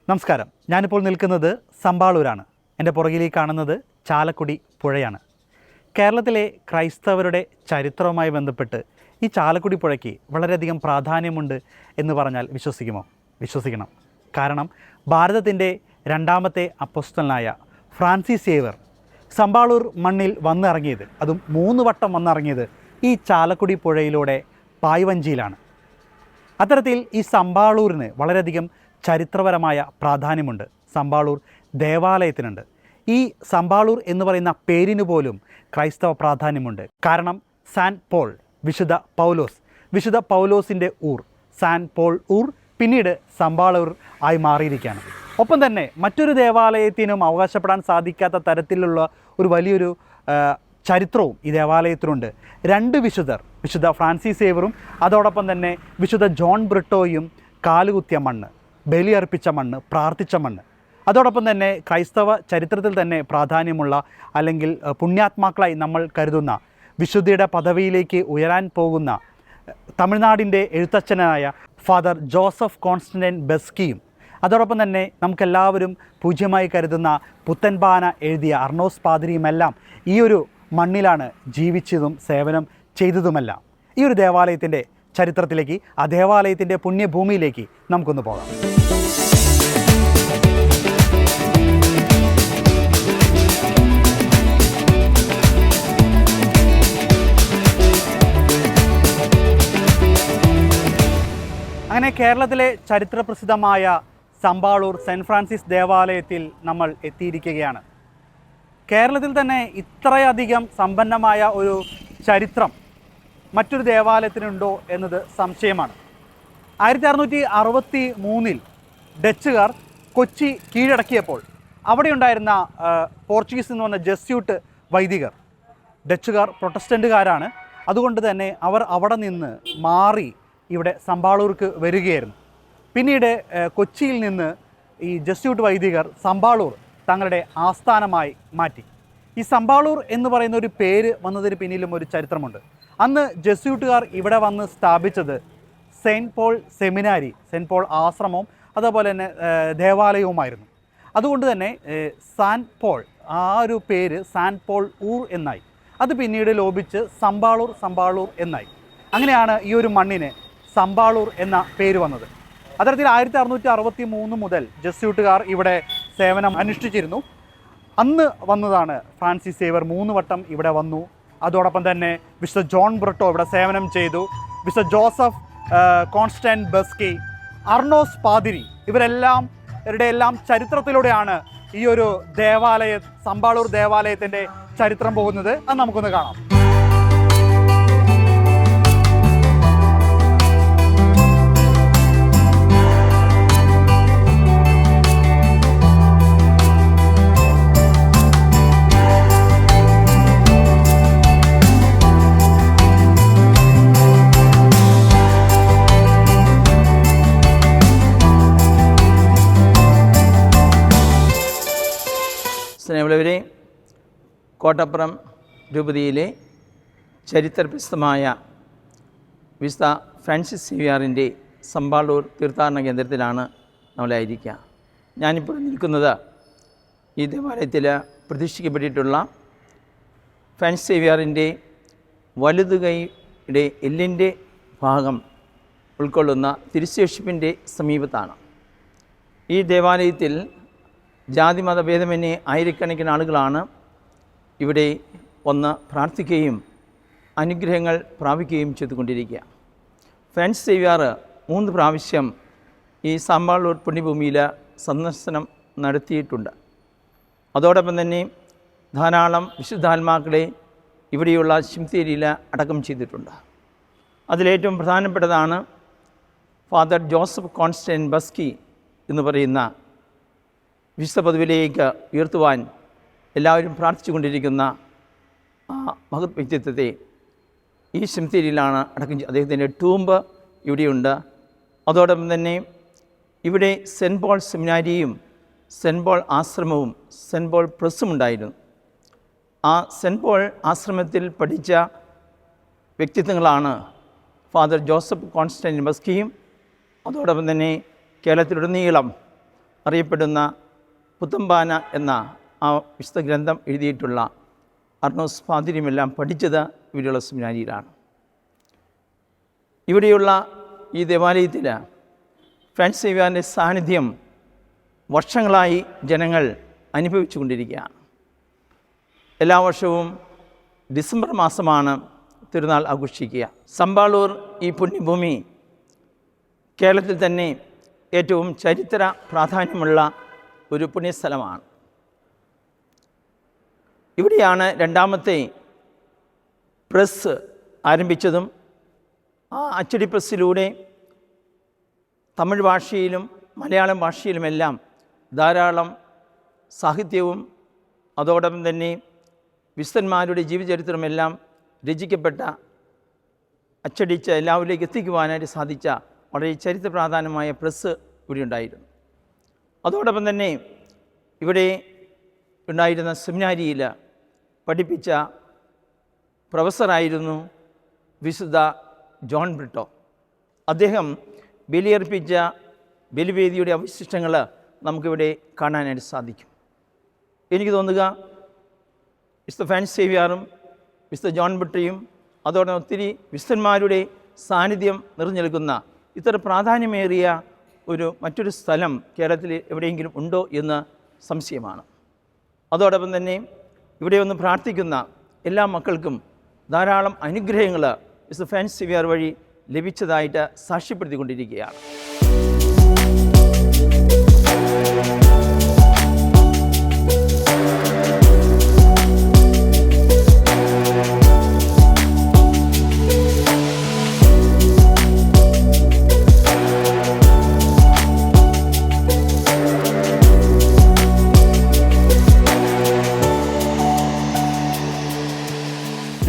നമസ്കാരം. ഞാനിപ്പോൾ നിൽക്കുന്നത് സമ്പാളൂരാണ്. എൻ്റെ പുറകിലേക്ക് കാണുന്നത് ചാലക്കുടി പുഴയാണ്. കേരളത്തിലെ ക്രൈസ്തവരുടെ ചരിത്രവുമായി ബന്ധപ്പെട്ട് ഈ ചാലക്കുടി പുഴയ്ക്ക് വളരെയധികം പ്രാധാന്യമുണ്ട് എന്ന് പറഞ്ഞാൽ വിശ്വസിക്കുമോ? വിശ്വസിക്കണം. കാരണം ഭാരതത്തിൻ്റെ രണ്ടാമത്തെ അപ്പോസ്തലനായ ഫ്രാൻസിസ് സേവ്യർ സമ്പാളൂർ മണ്ണിൽ വന്നിറങ്ങിയത്, അതും 3 വട്ടം വന്നിറങ്ങിയത് ഈ ചാലക്കുടി പുഴയിലൂടെ പായ്വഞ്ചിയിലാണ്. അത്തരത്തിൽ ഈ സമ്പാളൂരിന് വളരെയധികം ചരിത്രപരമായ പ്രാധാന്യമുണ്ട്. സമ്പാളൂർ ദേവാലയത്തിനുണ്ട്. ഈ സമ്പാളൂർ എന്ന് പറയുന്ന പേരിന് പോലും ക്രൈസ്തവ പ്രാധാന്യമുണ്ട്. കാരണം സാൻ പോൾ, വിശുദ്ധ പൗലോസിൻ്റെ ഊർ, സാൻ പോൾ ഊർ പിന്നീട് സമ്പാളൂർ ആയി മാറിയിരിക്കുകയാണ്. ഒപ്പം തന്നെ മറ്റൊരു ദേവാലയത്തിനും അവകാശപ്പെടാൻ സാധിക്കാത്ത തരത്തിലുള്ള ഒരു വലിയൊരു ചരിത്രവും ഈ ദേവാലയത്തിനുണ്ട്. 2 വിശുദ്ധർ, വിശുദ്ധ ഫ്രാൻസിസ് സേവ്യറും അതോടൊപ്പം തന്നെ വിശുദ്ധ ജോൺ ബ്രിട്ടോയും കാലുകുത്തിയ മണ്ണ്, ബലിയർപ്പിച്ച മണ്ണ്, പ്രാർത്ഥിച്ച മണ്ണ്. അതോടൊപ്പം തന്നെ ക്രൈസ്തവ ചരിത്രത്തിൽ തന്നെ പ്രാധാന്യമുള്ള അല്ലെങ്കിൽ പുണ്യാത്മാക്കളായി നമ്മൾ കരുതുന്ന വിശുദ്ധിയുടെ പദവിയിലേക്ക് ഉയരാൻ പോകുന്ന തമിഴ്നാടിൻ്റെ എഴുത്തച്ഛനായ ഫാദർ ജോസഫ് കോൺസ്റ്റന്റൈൻ ബസ്കിയും അതോടൊപ്പം തന്നെ നമുക്കെല്ലാവരും പൂജ്യമായി കരുതുന്ന പുത്തൻപാന എഴുതിയ അർണോസ് പാതിരിയുമെല്ലാം ഈ ഒരു മണ്ണിലാണ് ജീവിച്ചതും സേവനം ചെയ്തതുമെല്ലാം. ഈ ഒരു ദേവാലയത്തിൻ്റെ ചരിത്രത്തിലേക്ക്, ആ ദേവാലയത്തിൻ്റെ പുണ്യഭൂമിയിലേക്ക് നമുക്കൊന്ന് പോകാം. അങ്ങനെ കേരളത്തിലെ ചരിത്രപ്രസിദ്ധമായ സമ്പാളൂർ സെൻറ്റ് ഫ്രാൻസിസ് ദേവാലയത്തിൽ നമ്മൾ എത്തിയിരിക്കുകയാണ്. കേരളത്തിൽ തന്നെ ഇത്രയധികം സമ്പന്നമായ ഒരു ചരിത്രം മറ്റൊരു ദേവാലയത്തിനുണ്ടോ എന്നത് സംശയമാണ്. 1663 ഡച്ചുകാർ കൊച്ചി കീഴടക്കിയപ്പോൾ അവിടെ ഉണ്ടായിരുന്ന പോർച്ചുഗീസിൽ നിന്ന് വന്ന ജസ്യൂട്ട് വൈദികർ, ഡച്ചുകാർ പ്രൊട്ടസ്റ്റൻ്റുകാരാണ്. അതുകൊണ്ട് തന്നെ അവർ അവിടെ നിന്ന് മാറി ഇവിടെ സമ്പാളൂർക്ക് വരികയായിരുന്നു. പിന്നീട് കൊച്ചിയിൽ നിന്ന് ഈ ജസ്യൂട്ട് വൈദികർ സമ്പാളൂർ തങ്ങളുടെ ആസ്ഥാനമായി മാറ്റി. ഈ സമ്പാളൂർ എന്ന് പറയുന്ന ഒരു പേര് വന്നതിന് പിന്നിലും ഒരു ചരിത്രമുണ്ട്. അന്ന് ജസ്യൂട്ടുകാർ ഇവിടെ വന്ന് സ്ഥാപിച്ചത് സെയിൻറ്റ് പോൾ സെമിനാരി, സെയിൻറ്റ് പോൾ ആശ്രമവും അതേപോലെ തന്നെ ദേവാലയവുമായിരുന്നു. അതുകൊണ്ട് തന്നെ സാൻ പോൾ, ആ ഒരു പേര് സാൻ പോൾ ഊർ എന്നായി. അത് പിന്നീട് ലോപിച്ച് സമ്പാളൂർ എന്നായി. അങ്ങനെയാണ് ഈ ഒരു മണ്ണിന് സമ്പാളൂർ എന്ന പേര് വന്നത്. അത്തരത്തിൽ 1663 മുതൽ ജസ്യൂട്ടുകാർ ഇവിടെ സേവനം അനുഷ്ഠിച്ചിരുന്നു. അന്ന് വന്നതാണ് ഫ്രാൻസിസ് സേവ്യർ 3 വട്ടം ഇവിടെ വന്നു. അതോടൊപ്പം തന്നെ വിശുദ്ധ ജോൺ ബ്രിട്ടോ ഇവിടെ സേവനം ചെയ്തു. വിശുദ്ധ ജോസഫ് കോൺസ്റ്റന്റൈൻ ബസ്കി, അർണോസ് പാതിരി, ഇവരെല്ലാം ചരിത്രത്തിലൂടെയാണ് ഈ ഒരു സമ്പാളൂർ ദേവാലയത്തിൻ്റെ ചരിത്രം പോകുന്നത്. അത് നമുക്കൊന്ന് കാണാം. സ്നേഹമുള്ളവരെ, കോട്ടപ്പുറം രൂപതയിലെ ചരിത്രപ്രസിദ്ധമായ വിശുദ്ധ ഫ്രാൻസിസ് സേവ്യറിൻ്റെ സമ്പാളൂർ തീർത്ഥാടന കേന്ദ്രത്തിലാണ് നമ്മളായിരിക്കുക. ഞാനിപ്പോൾ നിൽക്കുന്നത് ഈ ദേവാലയത്തിൽ പ്രതിഷ്ഠിക്കപ്പെട്ടിട്ടുള്ള ഫ്രാൻസിസ് സേവ്യറിൻ്റെ വലതുകൈയുടെ എല്ലിൻ്റെ ഭാഗം ഉൾക്കൊള്ളുന്ന തിരുശേഷിപ്പിൻ്റെ സമീപത്താണ്. ഈ ദേവാലയത്തിൽ ജാതി മതഭേദമന്യേ ആയിരക്കണക്കിന് ആളുകളാണ് ഇവിടെ വന്ന് പ്രാർത്ഥിക്കുകയും അനുഗ്രഹങ്ങൾ പ്രാപിക്കുകയും ചെയ്തുകൊണ്ടിരിക്കുക. ഫ്രാൻസിസ് സേവ്യർ 3 പ്രാവശ്യം ഈ സമ്പാളൂർ പുണ്യഭൂമിയിൽ സന്ദർശനം നടത്തിയിട്ടുണ്ട്. അതോടൊപ്പം തന്നെ ധാരാളം വിശുദ്ധാത്മാക്കളെ ഇവിടെയുള്ള ശിംതേരിയിൽ അടക്കം ചെയ്തിട്ടുണ്ട്. അതിലേറ്റവും പ്രധാനപ്പെട്ടതാണ് ഫാദർ ജോസഫ് കോൺസ്റ്റന്റൈൻ ബസ്കി എന്ന് പറയുന്ന വിശുദ്ധ പദവിയിലേക്ക് ഉയർത്തുവാൻ എല്ലാവരും പ്രാർത്ഥിച്ചു കൊണ്ടിരിക്കുന്ന ആ മഹത് വ്യക്തിത്വത്തെ ഈ ശിംതേരിയിലാണ് അടക്കം. അദ്ദേഹത്തിൻ്റെ ടൂമ്പ് ഇവിടെയുണ്ട്. അതോടൊപ്പം തന്നെ ഇവിടെ സെൻറ്റ് പോൾ സെമിനാരിയും സെൻറ്റ് പോൾ ആശ്രമവും സെൻറ്റ് പോൾ പ്രസ്സും ഉണ്ടായിരുന്നു. ആ സെൻറ്റ് പോൾ ആശ്രമത്തിൽ പഠിച്ച വ്യക്തിത്വങ്ങളാണ് ഫാദർ ജോസഫ് കോൺസ്റ്റന്റൈൻ ബസ്കിയും അതോടൊപ്പം തന്നെ കേരളത്തിലുടനീളം അറിയപ്പെടുന്ന പുത്തമ്പാന എന്ന ആ വിശുദ്ധ ഗ്രന്ഥം എഴുതിയിട്ടുള്ള അർണോസ് പാതിരിയുമെല്ലാം പഠിച്ചത് ഇവിടെയുള്ള സെമിനാരിയിലാണ്. ഇവിടെയുള്ള ഈ ദേവാലയത്തിൽ ഫ്രാൻസിസ് സേവ്യറിൻ്റെ സാന്നിധ്യം വർഷങ്ങളായി ജനങ്ങൾ അനുഭവിച്ചു കൊണ്ടിരിക്കുകയാണ്. എല്ലാ വർഷവും ഡിസംബർ മാസമാണ് തിരുനാൾ ആഘോഷിക്കുക. സമ്പാളൂർ ഈ പുണ്യഭൂമി കേരളത്തിൽ തന്നെ ഏറ്റവും ചരിത്ര പ്രാധാന്യമുള്ള ഒരു പുണ്യസ്ഥലമാണ്. ഇവിടെയാണ് രണ്ടാമത്തെ പ്രസ് ആരംഭിച്ചതും ആ അച്ചടി പ്രസ്സിലൂടെ തമിഴ് ഭാഷയിലും മലയാളം ഭാഷയിലുമെല്ലാം ധാരാളം സാഹിത്യവും അതോടൊപ്പം തന്നെ വിശുദ്ധന്മാരുടെ ജീവചരിത്രമെല്ലാം രചിക്കപ്പെട്ട അച്ചടിച്ച് എല്ലാവരിലേക്ക് എത്തിക്കുവാനായിട്ട് സാധിച്ച വളരെ ചരിത്ര പ്രാധാന്യമായ പ്രസ് ഇവിടെ ഉണ്ടായിരുന്നു. അതോടൊപ്പം തന്നെ ഇവിടെ ഉണ്ടായിരുന്ന സെമിനാരിയിൽ പഠിപ്പിച്ച പ്രൊഫസറായിരുന്നു വിശുദ്ധ ജോൺ ബ്രിട്ടോ. അദ്ദേഹം ബലിയർപ്പിച്ച ബലിവേദിയുടെ അവശിഷ്ടങ്ങൾ നമുക്കിവിടെ കാണാനായിട്ട് സാധിക്കും. എനിക്ക് തോന്നുക വിശുദ്ധ ഫ്രാൻസിസ് സേവ്യറും വിശുദ്ധ ജോൺ ബ്രിട്ടോയും അതോടൊപ്പം ഒത്തിരി വിശുദ്ധന്മാരുടെ സാന്നിധ്യം നിറഞ്ഞു നിൽക്കുന്ന ഇത്ര പ്രാധാന്യമേറിയ മറ്റൊരു സ്ഥലം കേരളത്തിൽ എവിടെയെങ്കിലും ഉണ്ടോ എന്ന് സംശയമാണ്. അതോടൊപ്പം തന്നെ ഇവിടെ ഒന്ന് പ്രാർത്ഥിക്കുന്ന എല്ലാ മക്കൾക്കും ധാരാളം അനുഗ്രഹങ്ങൾ വിശുദ്ധ ഫ്രാൻസിസ് സേവ്യർ വഴി ലഭിച്ചതായിട്ട് സാക്ഷ്യപ്പെടുത്തിക്കൊണ്ടിരിക്കുകയാണ്.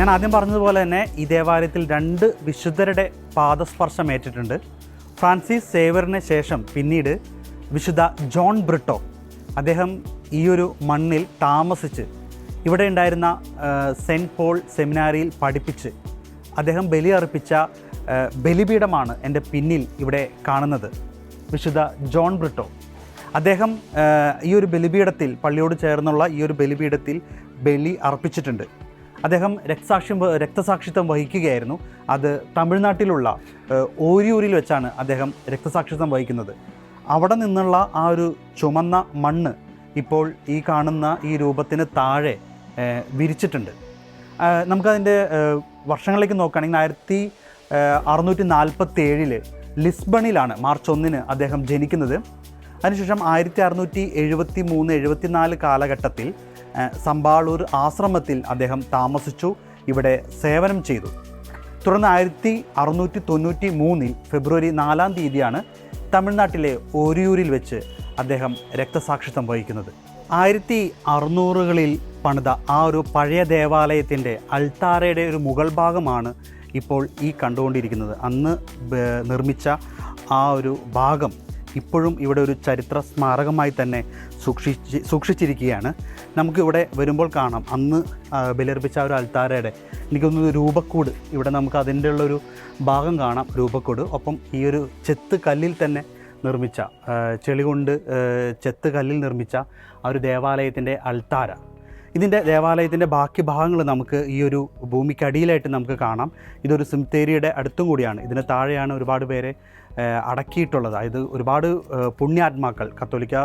ഞാൻ ആദ്യം പറഞ്ഞതുപോലെ തന്നെ ഈ ദേവാലയത്തിൽ 2 വിശുദ്ധരുടെ പാദസ്പർശം ഏറ്റിട്ടുണ്ട്. ഫ്രാൻസിസ് സേവ്യറിന് ശേഷം പിന്നീട് വിശുദ്ധ ജോൺ ബ്രിട്ടോ, അദ്ദേഹം ഈ ഒരു മണ്ണിൽ താമസിച്ച് ഇവിടെ ഉണ്ടായിരുന്ന സെൻറ്റ് പോൾ സെമിനാരിയിൽ പഠിപ്പിച്ച് അദ്ദേഹം ബലിയർപ്പിച്ച ബലിപീഠമാണ് എൻ്റെ പിന്നിൽ ഇവിടെ കാണുന്നത്. വിശുദ്ധ ജോൺ ബ്രിട്ടോ അദ്ദേഹം ഈ ഒരു ബലിപീഠത്തിൽ, പള്ളിയോട് ചേർന്നുള്ള ഈ ഒരു ബലിപീഠത്തിൽ ബലി അർപ്പിച്ചിട്ടുണ്ട്. അദ്ദേഹം രക്തസാക്ഷിത്വം വഹിക്കുകയായിരുന്നു. അത് തമിഴ്നാട്ടിലുള്ള ഓരിയൂരിൽ വെച്ചാണ് അദ്ദേഹം രക്തസാക്ഷിത്വം വഹിക്കുന്നത്. അവിടെ നിന്നുള്ള ആ ഒരു ചുമന്ന മണ്ണ് ഇപ്പോൾ ഈ കാണുന്ന ഈ രൂപത്തിന് താഴെ വിരിച്ചിട്ടുണ്ട്. നമുക്കതിൻ്റെ വർഷങ്ങളിലേക്ക് നോക്കുകയാണെങ്കിൽ 1647 ലിസ്ബണിലാണ് മാർച്ച് 1 അദ്ദേഹം ജനിക്കുന്നത്. അതിനുശേഷം 1673-74 കാലഘട്ടത്തിൽ സമ്പാളൂർ ആശ്രമത്തിൽ അദ്ദേഹം താമസിച്ചു, ഇവിടെ സേവനം ചെയ്തു. തുടർന്ന് 1693 ഫെബ്രുവരി 4 തീയതിയാണ് തമിഴ്നാട്ടിലെ ഓരിയൂരിൽ വെച്ച് അദ്ദേഹം രക്തസാക്ഷിത്വം വഹിക്കുന്നത്. 1600കളിൽ പണിത ആ ഒരു പഴയ ദേവാലയത്തിൻ്റെ അൾത്താരയുടെ ഒരു മുകൾ ഭാഗമാണ് ഇപ്പോൾ ഈ കണ്ടുകൊണ്ടിരിക്കുന്നത്. അന്ന് നിർമ്മിച്ച ആ ഒരു ഭാഗം ഇപ്പോഴും ഇവിടെ ഒരു ചരിത്ര സ്മാരകമായി തന്നെ സൂക്ഷിച്ചിരിക്കുകയാണ്. നമുക്കിവിടെ വരുമ്പോൾ കാണാം അന്ന് ബലിയർപ്പിച്ച ഒരു അൾത്താരയുടെ എനിക്കൊന്ന് രൂപക്കൂട്, ഇവിടെ നമുക്ക് അതിൻ്റെ ഉള്ളൊരു ഭാഗം കാണാം, രൂപക്കൂട്. ഒപ്പം ഈ ഒരു ചെത്ത് കല്ലിൽ തന്നെ നിർമ്മിച്ച, ചെളി കൊണ്ട് ചെത്ത് കല്ലിൽ നിർമ്മിച്ച ആ ഒരു ദേവാലയത്തിൻ്റെ അൾത്താര. ഇതിൻ്റെ ദേവാലയത്തിൻ്റെ ബാക്കി ഭാഗങ്ങൾ നമുക്ക് ഈ ഒരു ഭൂമിക്കടിയിലായിട്ട് നമുക്ക് കാണാം. ഇതൊരു സിംതേരിയുടെ അടുത്തും കൂടിയാണ്. ഇതിന് താഴെയാണ് ഒരുപാട് പേരെ അടക്കിയിട്ടുള്ളത്. അതായത് ഒരുപാട് പുണ്യാത്മാക്കൾ കത്തോലിക്ക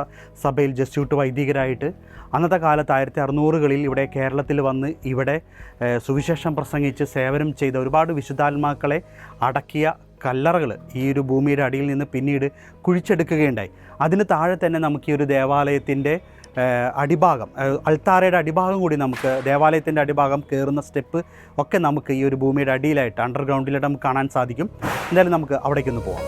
സഭയിൽ ജസ്യൂട്ട് വൈദികരായിട്ട് അന്നത്തെ കാലത്ത് 1600കളിൽ ഇവിടെ കേരളത്തിൽ വന്ന് ഇവിടെ സുവിശേഷം പ്രസംഗിച്ച് സേവനം ചെയ്ത ഒരുപാട് വിശുദ്ധാത്മാക്കളെ അടക്കിയ കല്ലറകൾ ഈ ഒരു ഭൂമിയുടെ അടിയിൽ നിന്ന് പിന്നീട് കുഴിച്ചെടുക്കുകയുണ്ടായി. അതിന് താഴെ തന്നെ നമുക്ക് ഈ ഒരു ദേവാലയത്തിൻ്റെ അടിഭാഗം, അൾത്താരയുടെ അടിഭാഗം കൂടി നമുക്ക്, ദേവാലയത്തിൻ്റെ അടിഭാഗം കയറുന്ന സ്റ്റെപ്പ് ഒക്കെ നമുക്ക് ഈ ഒരു ഭൂമിയുടെ അടിയിലായിട്ട്, അണ്ടർഗ്രൗണ്ടിലായിട്ട് നമുക്ക് കാണാൻ സാധിക്കും. എന്തായാലും നമുക്ക് അവിടേക്കൊന്ന് പോകാം.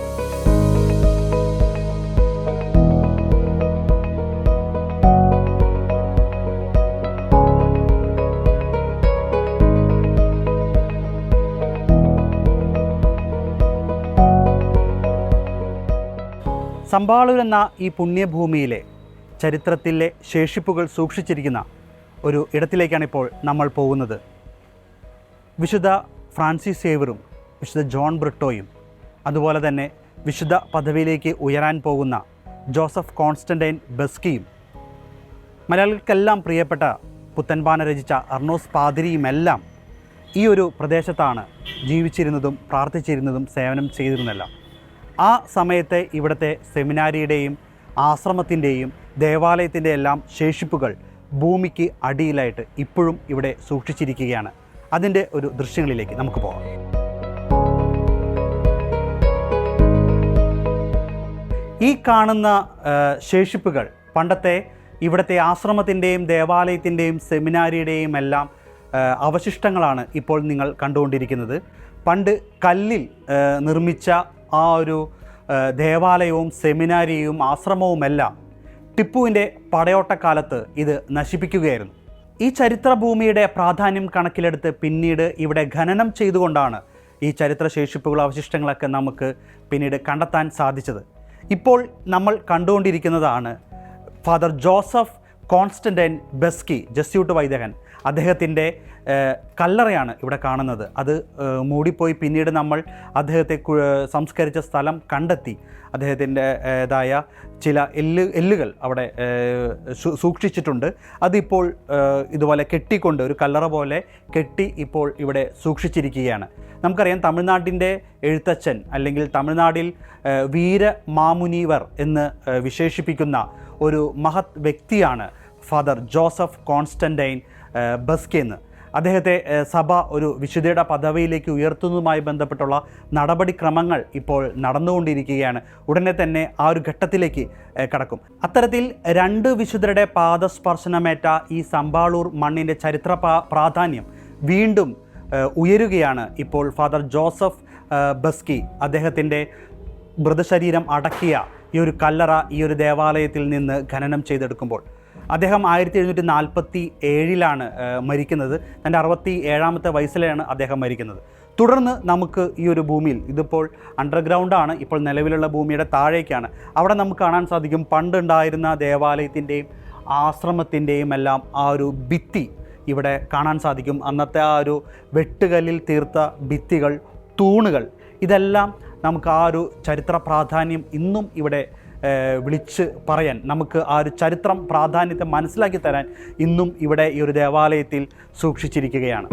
സമ്പാളൂർ എന്ന ഈ പുണ്യഭൂമിയിലെ ചരിത്രത്തിലെ ശേഷിപ്പുകൾ സൂക്ഷിച്ചിരിക്കുന്ന ഒരു ഇടത്തിലേക്കാണ് ഇപ്പോൾ നമ്മൾ പോകുന്നത്. വിശുദ്ധ ഫ്രാൻസിസ് സേവ്യറും വിശുദ്ധ ജോൺ ബ്രിട്ടോയും അതുപോലെ തന്നെ വിശുദ്ധ പദവിയിലേക്ക് ഉയരാൻ പോകുന്ന ജോസഫ് കോൺസ്റ്റന്റൈൻ ബസ്കിയും മലയാളികൾക്കെല്ലാം പ്രിയപ്പെട്ട പുത്തൻപാന രചിച്ച അർണോസ് പാതിരിയുമെല്ലാം ഈ ഒരു പ്രദേശത്താണ് ജീവിച്ചിരുന്നതും പ്രാർത്ഥിച്ചിരുന്നതും സേവനം ചെയ്തിരുന്നതെല്ലാം. ആ സമയത്തെ ഇവിടുത്തെ സെമിനാരിയുടെയും ആശ്രമത്തിൻ്റെയും ദേവാലയത്തിൻ്റെ എല്ലാം ശേഷിപ്പുകൾ ഭൂമിക്ക് അടിയിലായിട്ട് ഇപ്പോഴും ഇവിടെ സൂക്ഷിച്ചിരിക്കുകയാണ്. അതിൻ്റെ ഒരു ദൃശ്യങ്ങളിലേക്ക് നമുക്ക് പോകാം. ഈ കാണുന്ന ശേഷിപ്പുകൾ പണ്ടത്തെ ഇവിടുത്തെ ആശ്രമത്തിൻ്റെയും ദേവാലയത്തിൻ്റെയും സെമിനാരിയുടെയും എല്ലാം അവശിഷ്ടങ്ങളാണ് ഇപ്പോൾ നിങ്ങൾ കണ്ടുകൊണ്ടിരിക്കുന്നത്. പണ്ട് കല്ലിൽ നിർമ്മിച്ച ആ ഒരു ദേവാലയവും സെമിനാരിയും ആശ്രമവുമെല്ലാം ടിപ്പുവിൻ്റെ പടയോട്ടക്കാലത്ത് ഇത് നശിപ്പിക്കുകയായിരുന്നു. ഈ ചരിത്രഭൂമിയുടെ പ്രാധാന്യം കണക്കിലെടുത്ത് പിന്നീട് ഇവിടെ ഖനനം ചെയ്തുകൊണ്ടാണ് ഈ ചരിത്ര ശേഷിപ്പുകൾ അവശിഷ്ടങ്ങളൊക്കെ നമുക്ക് പിന്നീട് കണ്ടെത്താൻ സാധിച്ചത്. ഇപ്പോൾ നമ്മൾ കണ്ടുകൊണ്ടിരിക്കുന്നതാണ് Father Joseph Constantine Beschi, Jesuit വൈദികൻ. അദ്ദേഹത്തിൻ്റെ കല്ലറയാണ് ഇവിടെ കാണുന്നത്. അത് മൂടിപ്പോയി പിന്നീട് നമ്മൾ അദ്ദേഹത്തെ സംസ്കരിച്ച സ്ഥലം കണ്ടെത്തി അദ്ദേഹത്തിൻ്റെതായ ചില എല്ലുകൾ അവിടെ സൂക്ഷിച്ചിട്ടുണ്ട്. അതിപ്പോൾ ഇതുപോലെ കെട്ടിക്കൊണ്ട് ഒരു കല്ലറ പോലെ കെട്ടി ഇപ്പോൾ ഇവിടെ സൂക്ഷിച്ചിരിക്കുകയാണ്. നമുക്കറിയാം, തമിഴ്നാട്ടിൻ്റെ എഴുത്തച്ഛൻ അല്ലെങ്കിൽ തമിഴ്നാട്ടിൽ വീരമാമുനിവർ എന്ന് വിശേഷിപ്പിക്കുന്ന ഒരു മഹത് വ്യക്തിയാണ് ഫാദർ ജോസഫ് കോൺസ്റ്റന്റൈൻ ബസ്കി എന്ന്. അദ്ദേഹത്തെ സഭ ഒരു വിശുദ്ധയുടെ പദവിയിലേക്ക് ഉയർത്തുന്നതുമായി ബന്ധപ്പെട്ടുള്ള നടപടിക്രമങ്ങൾ ഇപ്പോൾ നടന്നുകൊണ്ടിരിക്കുകയാണ്. ഉടനെ തന്നെ ആ ഒരു ഘട്ടത്തിലേക്ക് കടക്കും. അത്തരത്തിൽ 2 വിശുദ്ധരുടെ പാദസ്പർശനമേറ്റ ഈ സമ്പാളൂർ മണ്ണിൻ്റെ ചരിത്ര പ്രാധാന്യം വീണ്ടും ഉയരുകയാണ് ഇപ്പോൾ ഫാദർ ജോസഫ് ബസ്കി അദ്ദേഹത്തിൻ്റെ മൃതശരീരം അടക്കിയ ഈ ഒരു കല്ലറ ഈ ഒരു ദേവാലയത്തിൽ നിന്ന് ഖനനം ചെയ്തെടുക്കുമ്പോൾ. അദ്ദേഹം 1747 മരിക്കുന്നത്. തൻ്റെ 67ാമത്തെ വയസ്സിലാണ് അദ്ദേഹം മരിക്കുന്നത്. തുടർന്ന് നമുക്ക് ഈ ഒരു ഭൂമിയിൽ, ഇതിപ്പോൾ അണ്ടർഗ്രൗണ്ടാണ്, ഇപ്പോൾ നിലവിലുള്ള ഭൂമിയുടെ താഴേക്കാണ്, അവിടെ നമുക്ക് കാണാൻ സാധിക്കും പണ്ടുണ്ടായിരുന്ന ദേവാലയത്തിൻ്റെയും ആശ്രമത്തിൻ്റെയും എല്ലാം ആ ഒരു ഭിത്തി ഇവിടെ കാണാൻ സാധിക്കും. അന്നത്തെ ആ ഒരു വെട്ടുകല്ലിൽ തീർത്ത ഭിത്തികൾ, തൂണുകൾ, ഇതെല്ലാം നമുക്ക് ആ ഒരു ചരിത്ര പ്രാധാന്യം ഇന്നും ഇവിടെ വിളിച്ച് പറയാൻ, നമുക്ക് ആ ഒരു ചരിത്രം പ്രാധാന്യത്തെ മനസ്സിലാക്കി തരാൻ ഇന്നും ഇവിടെ ഈ ഒരു ദേവാലയത്തിൽ സൂക്ഷിച്ചിരിക്കുകയാണ്.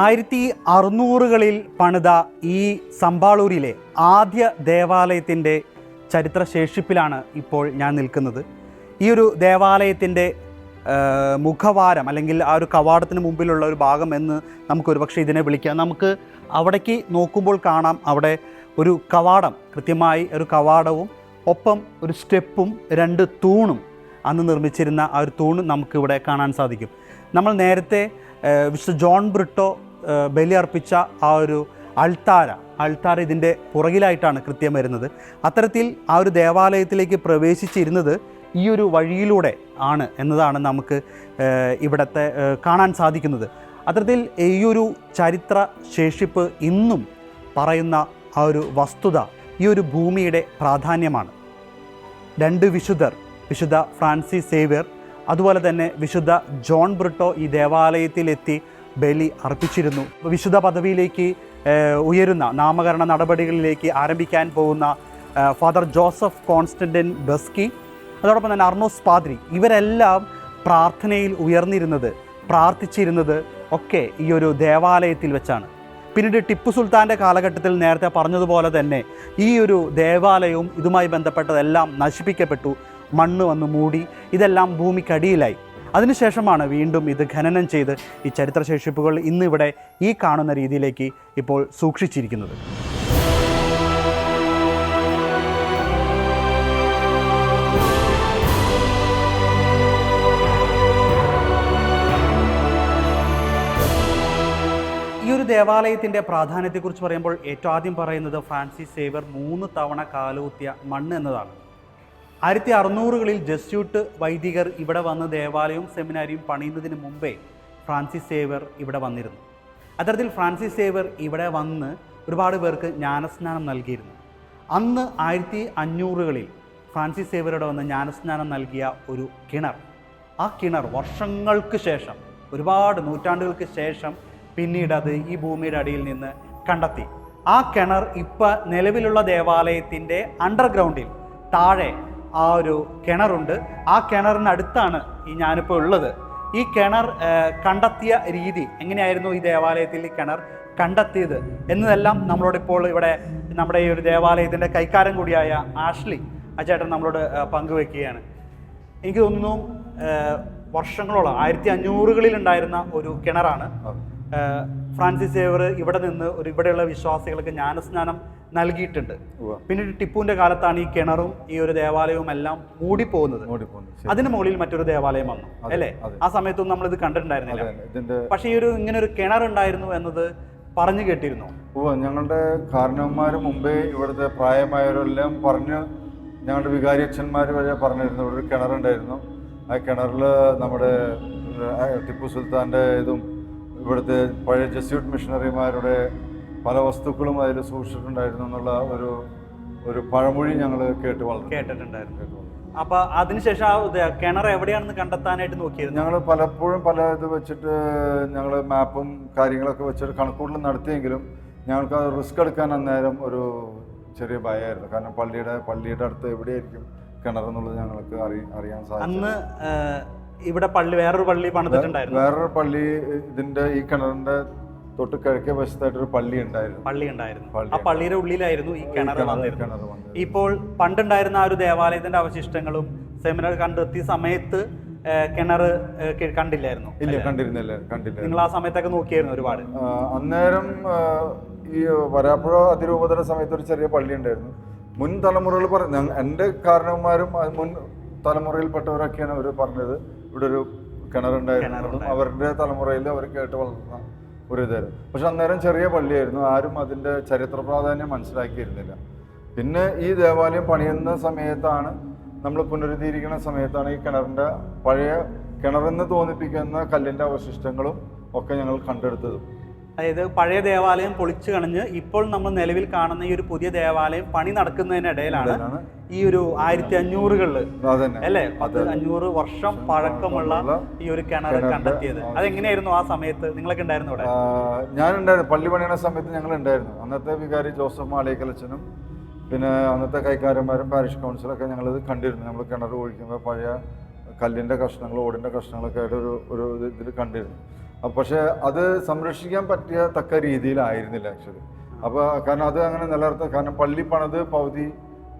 ആയിരത്തി 1600കളിൽ പണിത ഈ സമ്പാളൂരിലെ ആദ്യ ദേവാലയത്തിൻ്റെ ചരിത്രശേഷിപ്പിലാണ് ഇപ്പോൾ ഞാൻ നിൽക്കുന്നത്. ഈ ഒരു ദേവാലയത്തിൻ്റെ മുഖവാരം അല്ലെങ്കിൽ ആ ഒരു കവാടത്തിന് മുമ്പിലുള്ള ഒരു ഭാഗം എന്ന് നമുക്കൊരു പക്ഷേ ഇതിനെ വിളിക്കാം. നമുക്ക് അവിടേക്ക് നോക്കുമ്പോൾ കാണാം അവിടെ ഒരു കവാടം, കൃത്യമായി ഒരു കവാടവും ഒപ്പം ഒരു സ്റ്റെപ്പും 2 തൂണും അന്ന് നിർമ്മിച്ചിരുന്ന ആ ഒരു തൂണ് നമുക്കിവിടെ കാണാൻ സാധിക്കും. നമ്മൾ നേരത്തെ വിശുദ്ധ ജോൺ ബ്രിട്ടോ ബലിയർപ്പിച്ച ആ ഒരു അൾത്താര ഇതിൻ്റെ പുറകിലായിട്ടാണ് കൃത്യം വരുന്നത്. അത്തരത്തിൽ ആ ഒരു ദേവാലയത്തിലേക്ക് പ്രവേശിച്ചിരുന്നത് ഈ ഒരു വഴിയിലൂടെ ആണ് എന്നതാണ് നമുക്ക് ഇവിടത്തെ കാണാൻ സാധിക്കുന്നത്. അത്തരത്തിൽ ഈ ഒരു ചരിത്ര ശേഷിപ്പ് ഇന്നും പറയുന്ന ആ ഒരു വസ്തുത ഈ ഒരു ഭൂമിയുടെ പ്രാധാന്യമാണ്. 2 വിശുദ്ധർ, വിശുദ്ധ ഫ്രാൻസിസ് സേവ്യർ അതുപോലെ തന്നെ വിശുദ്ധ ജോൺ ബ്രിട്ടോ ഈ ദേവാലയത്തിലെത്തി ബലി അർപ്പിച്ചിരുന്നു. വിശുദ്ധ പദവിയിലേക്ക് ഉയരുന്ന നാമകരണ നടപടികളിലേക്ക് ആരംഭിക്കാൻ പോകുന്ന ഫാദർ ജോസഫ് കോൺസ്റ്റന്റൈൻ ബസ്കി, അതോടൊപ്പം തന്നെ അർണോസ് പാദ്രി, ഇവരെല്ലാം പ്രാർത്ഥനയിൽ ഉയർന്നിരുന്നത്, പ്രാർത്ഥിച്ചിരുന്നത് ഒക്കെ ഈ ഒരു ദേവാലയത്തിൽ വെച്ചാണ്. പിന്നീട് ടിപ്പു സുൽത്താൻ്റെ കാലഘട്ടത്തിൽ നേരത്തെ പറഞ്ഞതുപോലെ തന്നെ ഈ ഒരു ദേവാലയവും ഇതുമായി ബന്ധപ്പെട്ടതെല്ലാം നശിപ്പിക്കപ്പെട്ടു, മണ്ണ് വന്ന് മൂടി, ഇതെല്ലാം ഭൂമിക്കടിയിലായി. അതിനുശേഷമാണ് വീണ്ടും ഇത് ഖനനം ചെയ്ത് ഈ ചരിത്രശേഷിപ്പുകൾ ഇന്നിവിടെ ഈ കാണുന്ന രീതിയിലേക്ക് ഇപ്പോൾ സൂക്ഷിച്ചിരിക്കുന്നത്. ഈ ഒരു ദേവാലയത്തിൻ്റെ പ്രാധാന്യത്തെക്കുറിച്ച് പറയുമ്പോൾ ഏറ്റവും ആദ്യം പറയുന്നത് ഫ്രാൻസിസ് സേവ്യർ 3 തവണ കാലുകുത്തിയ മണ്ണ് എന്നതാണ്. 1600കളിൽ ജസ്യൂട്ട് വൈദികർ ഇവിടെ വന്ന് ദേവാലയവും സെമിനാരിയും പണിയുന്നതിന് മുമ്പേ ഫ്രാൻസിസ് സേവ്യർ ഇവിടെ വന്നിരുന്നു. അത്തരത്തിൽ ഫ്രാൻസിസ് സേവ്യർ ഇവിടെ വന്ന് ഒരുപാട് പേർക്ക് ജ്ഞാനസ്നാനം നൽകിയിരുന്നു. അന്ന് 1500-കളിൽ ഫ്രാൻസിസ് സേവ്യറുടെ വന്ന് ജ്ഞാനസ്നാനം നൽകിയ ഒരു കിണർ, ആ കിണർ വർഷങ്ങൾക്ക് ശേഷം, ഒരുപാട് നൂറ്റാണ്ടുകൾക്ക് ശേഷം പിന്നീട് അത് ഈ ഭൂമിയുടെ അടിയിൽ നിന്ന് കണ്ടെത്തി. ആ കിണർ ഇപ്പം നിലവിലുള്ള ദേവാലയത്തിൻ്റെ അണ്ടർഗ്രൗണ്ടിൽ താഴെ ആ ഒരു കിണറുണ്ട്. ആ കിണറിനടുത്താണ് ഞാനിപ്പോൾ ഉള്ളത്. ഈ കിണർ കണ്ടെത്തിയ രീതി എങ്ങനെയായിരുന്നു, ഈ ദേവാലയത്തിൽ ഈ കിണർ കണ്ടെത്തിയത് എന്നതെല്ലാം നമ്മളോടിപ്പോൾ ഇവിടെ നമ്മുടെ ഈ ഒരു ദേവാലയത്തിൻ്റെ കൈക്കാരൻ കൂടിയായ ആഷ്ലി ആ ചേട്ടൻ നമ്മളോട് പങ്കുവെക്കുകയാണ്. എനിക്ക് തോന്നുന്നു വർഷങ്ങളോളം 1500-കളിൽ ഉണ്ടായിരുന്ന ഒരു കിണറാണ്. ഫ്രാൻസിസ് സേവ്യർ ഇവിടെ നിന്ന് ഇവിടെയുള്ള വിശ്വാസികൾക്ക് ജ്ഞാനസ്നാനം നൽകിയിട്ടുണ്ട്. പിന്നീട് ടിപ്പുവിന്റെ കാലത്താണ് ഈ കിണറും ഈ ഒരു ദേവാലയവും എല്ലാം മൂടിപ്പോകുന്നത്. അതിന് മുകളിൽ മറ്റൊരു ദേവാലയം വന്നു അല്ലേ? ആ സമയത്തൊന്നും നമ്മളിത് കണ്ടിട്ടുണ്ടായിരുന്നില്ല. പക്ഷെ ഈ ഒരു ഇങ്ങനെ ഒരു കിണർ ഉണ്ടായിരുന്നു എന്നത് പറഞ്ഞു കേട്ടിരുന്നു. ഞങ്ങളുടെ കാരണവന്മാർ മുമ്പേ ഇവിടുത്തെ പ്രായമായവരെല്ലാം പറഞ്ഞ്, ഞങ്ങളുടെ വികാരിയച്ഛന്മാർ വരെ പറഞ്ഞിരുന്നു ഇവിടെ ഒരു കിണറുണ്ടായിരുന്നു. ആ കിണറിൽ നമ്മുടെ ടിപ്പു സുൽത്താൻ്റെ ഇതും ഇവിടുത്തെ പഴയ ജസ്യൂട്ട് മിഷണറിമാരുടെ പല വസ്തുക്കളും അതിൽ സൂക്ഷിച്ചിട്ടുണ്ടായിരുന്നു എന്നുള്ള ഒരു പഴമൊഴി ഞങ്ങൾ കേട്ടിട്ടുണ്ടായിരുന്നു. അപ്പൊ അതിനുശേഷം ആ കിണർ എവിടെയാണെന്ന് കണ്ടെത്താനായിട്ട് നോക്കിയിരുന്നു. ഞങ്ങൾ പലപ്പോഴും പല ഇത് വെച്ചിട്ട് ഞങ്ങൾ മാപ്പും കാര്യങ്ങളൊക്കെ വെച്ചിട്ട് കണക്കൂട്ടൽ നടത്തിയെങ്കിലും ഞങ്ങൾക്ക് അത് റിസ്ക് എടുക്കാൻ അന്നേരം ഒരു ചെറിയ ഭയമായിരുന്നു. കാരണം പള്ളിയുടെ അടുത്ത് എവിടെയായിരിക്കും കിണർ എന്നുള്ളത് ഞങ്ങൾക്ക് അറിയാൻ സാധിച്ചു. അന്ന് ഇവിടെ വേറൊരു പള്ളി പണിതിട്ടുണ്ടായിരുന്നു. വേറൊരു പള്ളി ഇതിന്റെ ഈ കിണറിന്റെ തൊട്ട് കിഴക്കേ വശത്തായിട്ടൊരു പള്ളി ഉണ്ടായിരുന്നു. ആ പള്ളിയുടെ ഉള്ളിലായിരുന്നു ഈ കിണർ വന്നിരുന്നത്. ഇപ്പോൾ പണ്ടുണ്ടായിരുന്ന ആ ഒരു ദേവാലയത്തിന്റെ അവശിഷ്ടങ്ങളും സെമിനാർ കണ്ടെത്തിയ സമയത്ത് കിണർ കണ്ടില്ലായിരുന്നു. ഇല്ല, കണ്ടില്ല. നിങ്ങൾ ആ സമയത്തൊക്കെ നോക്കിയായിരുന്നു ഒരുപാട്? അന്നേരം ഈ വരാപ്പുഴ അതിരൂപതയുടെ സമയത്ത് ഒരു ചെറിയ പള്ളി ഉണ്ടായിരുന്നു. മുൻ തലമുറകൾ എൻ്റെ കാരണവന്മാരും മുൻ തലമുറയിൽപ്പെട്ടവരൊക്കെയാണ് അവർ പറഞ്ഞത് ഇവിടെ ഒരു കിണറുണ്ടായിരുന്നു. അവരുടെ തലമുറയിൽ അവർ കേട്ട് വളർന്ന ഒരു ഇതായിരുന്നു. പക്ഷെ അന്നേരം ചെറിയ പള്ളിയായിരുന്നു. ആരും അതിൻ്റെ ചരിത്ര പ്രാധാന്യം മനസ്സിലാക്കിയിരുന്നില്ല. പിന്നെ ഈ ദേവാലയം പണിയുന്ന സമയത്താണ്, നമ്മൾ പുനരുദ്ധീകരിക്കുന്ന സമയത്താണ് ഈ കിണറിൻ്റെ പഴയ കിണറെന്ന് തോന്നിപ്പിക്കുന്ന കല്ലിൻ്റെ അവശിഷ്ടങ്ങളും ഒക്കെ ഞങ്ങൾ കണ്ടെടുത്തതും. അതായത് പഴയ ദേവാലയം പൊളിച്ചു കളഞ്ഞ് ഇപ്പോൾ നമ്മൾ നിലവിൽ കാണുന്ന ഈ ഒരു പുതിയ ദേവാലയം പണി നടക്കുന്നതിനിടയിലാണ് ഈ ഒരു 1500-കളിൽ അല്ലേ 500 വർഷം പഴക്കമുള്ള ഈ ഒരു കിണർ കണ്ടെത്തിയത്. അതെങ്ങനെയായിരുന്നു ആ സമയത്ത്? നിങ്ങളൊക്കെ ഉണ്ടായിരുന്നു അവിടെ? ഞാനുണ്ടായിരുന്നു. പള്ളി പണിയുന്ന സമയത്ത് ഞങ്ങൾ ഉണ്ടായിരുന്നു. അന്നത്തെ വികാരി ജോസഫ് മാളിയേക്കലച്ചനും പിന്നെ അന്നത്തെ കൈക്കാരന്മാരും പാരിഷ് കൗൺസിലൊക്കെ ഞങ്ങളിത് കണ്ടിരുന്നു. നമ്മൾ കിണർ ഒഴിക്കുമ്പോൾ പഴയ കല്ലിൻ്റെ കഷ്ണങ്ങൾ, ഓടിൻ്റെ കഷ്ണങ്ങളൊക്കെ ആയിട്ട് ഒരു ഇതിൽ കണ്ടിരുന്നു. പക്ഷേ അത് സംരക്ഷിക്കാൻ പറ്റിയ തക്ക രീതിയിലായിരുന്നില്ല ആക്ച്വലി. അപ്പോൾ കാരണം അത് അങ്ങനെ നിലനിർത്താൻ, കാരണം പള്ളി പണിത് പകുതി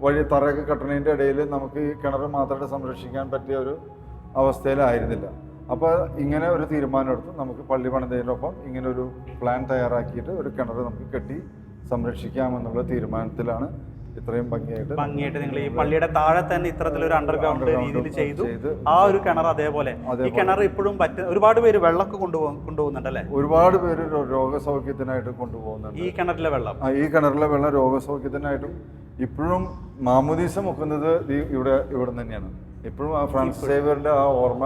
വഴി തറയൊക്കെ കെട്ടണതിൻ്റെ ഇടയിൽ നമുക്ക് ഈ കിണർ മാത്രമായിട്ട് സംരക്ഷിക്കാൻ പറ്റിയ ഒരു അവസ്ഥയിലായിരുന്നില്ല. അപ്പോൾ ഇങ്ങനെ ഒരു തീരുമാനം എടുത്ത് നമുക്ക് പള്ളി പണിതതിനൊപ്പം ഇങ്ങനെ ഒരു പ്ലാൻ തയ്യാറാക്കിയിട്ട് ഒരു കിണർ നമുക്ക് കെട്ടി സംരക്ഷിക്കാമെന്നുള്ള തീരുമാനത്തിലാണ് ഇത്രയും ഭംഗിയായിട്ട് നിങ്ങൾ ഈ പള്ളിയുടെ താഴെ തന്നെ ഇത്തരത്തിലൊരു അണ്ടർഗ്രൗണ്ട് രീതിയിൽ ചെയ്തു. ആ ഒരു കിണർ അതേപോലെ ഈ കിണർ ഇപ്പോഴും ഒരുപാട് പേര് വെള്ളമൊക്കെ കൊണ്ടുപോകുന്നുണ്ടല്ലേ? ഒരുപാട് പേര് രോഗസൗഖ്യത്തിനായിട്ട് കൊണ്ടുപോകുന്നുണ്ട്. ഈ കിണറിലെ വെള്ളം രോഗസൗഖ്യത്തിനായിട്ടും ഇപ്പോഴും മാമോദീസ മുക്കുന്നത് ഇവിടെ തന്നെയാണ്. ഇപ്പോഴും ആ ഫ്രാൻസിസ് സേവ്യറിന്റെ ആ ഓർമ്മ,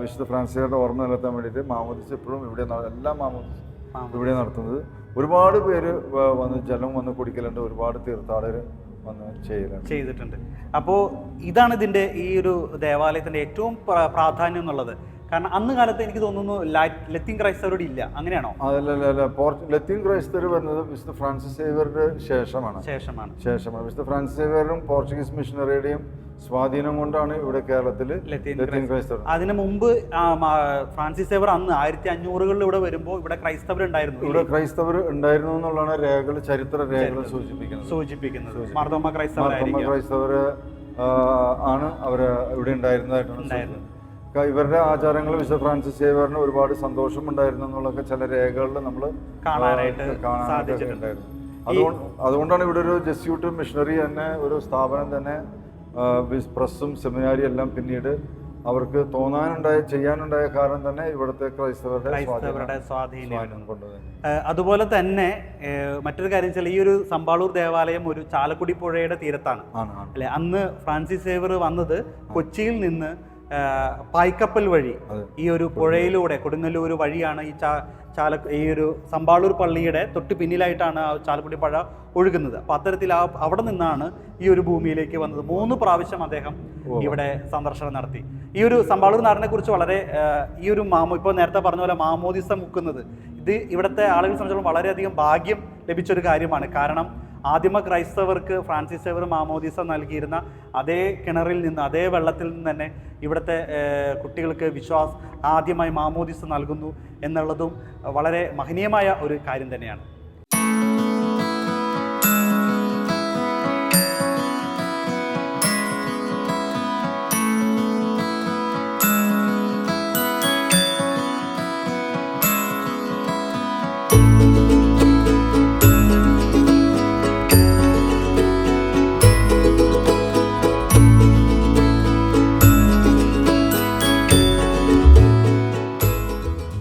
വിശുദ്ധ ഫ്രാൻസിസ് സേവ്യറുടെ ഓർമ്മ നിലനിർത്താൻ വേണ്ടിയിട്ട് മാമോദീസ ഇപ്പോഴും എല്ലാ മാമോദീസ ഇവിടെ നടത്തുന്നത്. ഒരുപാട് പേര് ജലം വന്ന് കുടിക്കലുണ്ട്. ഒരുപാട് തീർത്ഥാടകർ വന്ന് ചെയ്തിട്ടുണ്ട്. അപ്പോൾ ഇതാണ് ഇതിൻ്റെ ഈ ഒരു ദേവാലയത്തിൻ്റെ ഏറ്റവും പ്രാധാന്യം എന്നുള്ളത്. കാരണം അന്ന് കാലത്ത് എനിക്ക് തോന്നുന്നു ലത്തീൻ ക്രൈസ്തവരോട് ഇല്ല, അങ്ങനെയാണോ? അതല്ല, ലത്തീൻ ക്രൈസ്തവർ വരുന്നത് വിശുദ്ധ ഫ്രാൻസിസ് സേവ്യറുടെ ശേഷമാണ്. വിശുദ്ധ ഫ്രാൻസിസ് സേവ്യറും പോർച്ചുഗീസ് മിഷണറിയുടെയും സ്വാധീനം കൊണ്ടാണ് ഇവിടെ കേരളത്തിൽ ലത്തീൻ ക്രൈസ്തവർ. അതിനു മുമ്പ് ഫ്രാൻസിസ് സേവ്യർ അന്ന് 1500-കളിൽ ഇവിടെ വരുമ്പോൾ ഇവിടെ ക്രൈസ്തവർ ഉണ്ടായിരുന്നു എന്നുള്ളതാണ് ചരിത്ര രേഖകൾ സൂചിപ്പിക്കുന്നത്. മാർത്തോമ ക്രൈസ്തവർ ആണ് അവർ ഇവിടെ ഉണ്ടായിരുന്നതായിട്ടാണ്. ഇവരുടെ ആചാരങ്ങൾ വിശുദ്ധ ഫ്രാൻസിസ് സേവ്യറിന് ഒരുപാട് സന്തോഷമുണ്ടായിരുന്നു എന്നുള്ളതൊക്കെ ചില രേഖകളിൽ നമ്മൾ കാണാനായിട്ട് ഉണ്ടായിരുന്നു. അതുകൊണ്ടാണ് ഇവിടെ ഒരു ജസ്യൂട്ട് മിഷണറി തന്നെ ഒരു സ്ഥാപനം തന്നെ പ്രസ്സും സെമിനാരി എല്ലാം പിന്നീട് അവർക്ക് ചെയ്യാനുണ്ടായ കാരണം തന്നെ ഇവിടുത്തെ ക്രൈസ്തവരുടെ സ്വാധീനം കൊണ്ട്. അതുപോലെ തന്നെ മറ്റൊരു കാര്യം വെച്ചാൽ ഈ ഒരു സമ്പാളൂർ ദേവാലയം ഒരു ചാലക്കുടി പുഴയുടെ തീരത്താണ് അല്ലെ? അന്ന് ഫ്രാൻസിസ് സേവ്യർ വന്നത് കൊച്ചിയിൽ നിന്ന് പായ്ക്കപ്പൽ വഴി ഈ ഒരു പുഴയിലൂടെ കൊടുങ്ങല്ലൂർ വഴിയാണ് ഈ ഒരു സമ്പാളൂർ പള്ളിയുടെ തൊട്ട് പിന്നിലായിട്ടാണ് ആ ചാലക്കുടി പുഴ ഒഴുകുന്നത്. അപ്പം അത്തരത്തിൽ അവിടെ നിന്നാണ് ഈ ഒരു ഭൂമിയിലേക്ക് വന്നത്. 3 പ്രാവശ്യം അദ്ദേഹം ഇവിടെ സന്ദർശനം നടത്തി. ഈ ഒരു സമ്പാളൂർ നാടിനെ കുറിച്ച് വളരെ ഈ ഒരു ഇപ്പോൾ നേരത്തെ പറഞ്ഞ പോലെ മാമോദിസ മുക്കുന്നത് ഇത് ഇവിടുത്തെ ആളുകളെ സംബന്ധിച്ചിടത്തോളം വളരെയധികം ഭാഗ്യം ലഭിച്ചൊരു കാര്യമാണ്. കാരണം ആദിമ ക്രൈസ്തവർക്ക് ഫ്രാൻസിസ് സേവർ മാമോദിസ നൽകിയിരുന്ന അതേ കിണറിൽ നിന്ന് അതേ വെള്ളത്തിൽ നിന്ന് തന്നെ ഇവിടുത്തെ കുട്ടികൾക്ക് ആദ്യമായി മാമോദിസ നൽകുന്നു എന്നുള്ളതും വളരെ മഹനീയമായ ഒരു കാര്യം തന്നെയാണ്.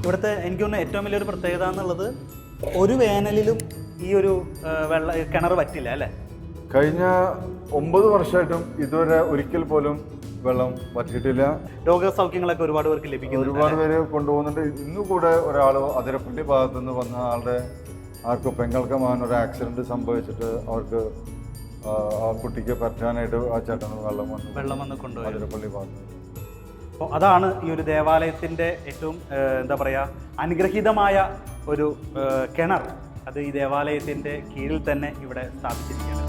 ഇവിടുത്തെ എനിക്ക് തോന്നുന്നു ഏറ്റവും വലിയൊരു പ്രത്യേകത എന്നുള്ളത് ഒരു വേനലിലും ഈ ഒരു കിണർ പറ്റില്ല അല്ലേ? കഴിഞ്ഞ 9 വർഷമായിട്ടും ഇതുവരെ ഒരിക്കൽ പോലും വെള്ളം പറ്റിയിട്ടില്ല. രോഗസൗഖ്യങ്ങളൊക്കെ ഒരുപാട് പേർക്ക് ലഭിക്കുന്നു, ഒരുപാട് പേര് കൊണ്ടുപോകുന്നുണ്ട്. ഇന്നു കൂടെ ഒരാൾ അതിരപ്പള്ളി ഭാഗത്തു നിന്ന് വന്ന ആളുടെ ആർക്കും പെങ്ങൾക്ക് മകൻ ഒരു ആക്സിഡന്റ് സംഭവിച്ചിട്ട് അവർക്ക് ആ കുട്ടിക്ക് പറ്റാനായിട്ട് ആ ചേട്ടന് വെള്ളം വന്ന് കൊണ്ടുപോയി അതിരപ്പള്ളി ഭാഗത്ത്. അപ്പോൾ അതാണ് ഈ ഒരു ദേവാലയത്തിൻ്റെ ഏറ്റവും എന്താ പറയുക അനുഗ്രഹീതമായ ഒരു കിണർ. അത് ഈ ദേവാലയത്തിൻ്റെ കീഴിൽ തന്നെ ഇവിടെ സ്ഥാപിച്ചിരിക്കുകയാണ്.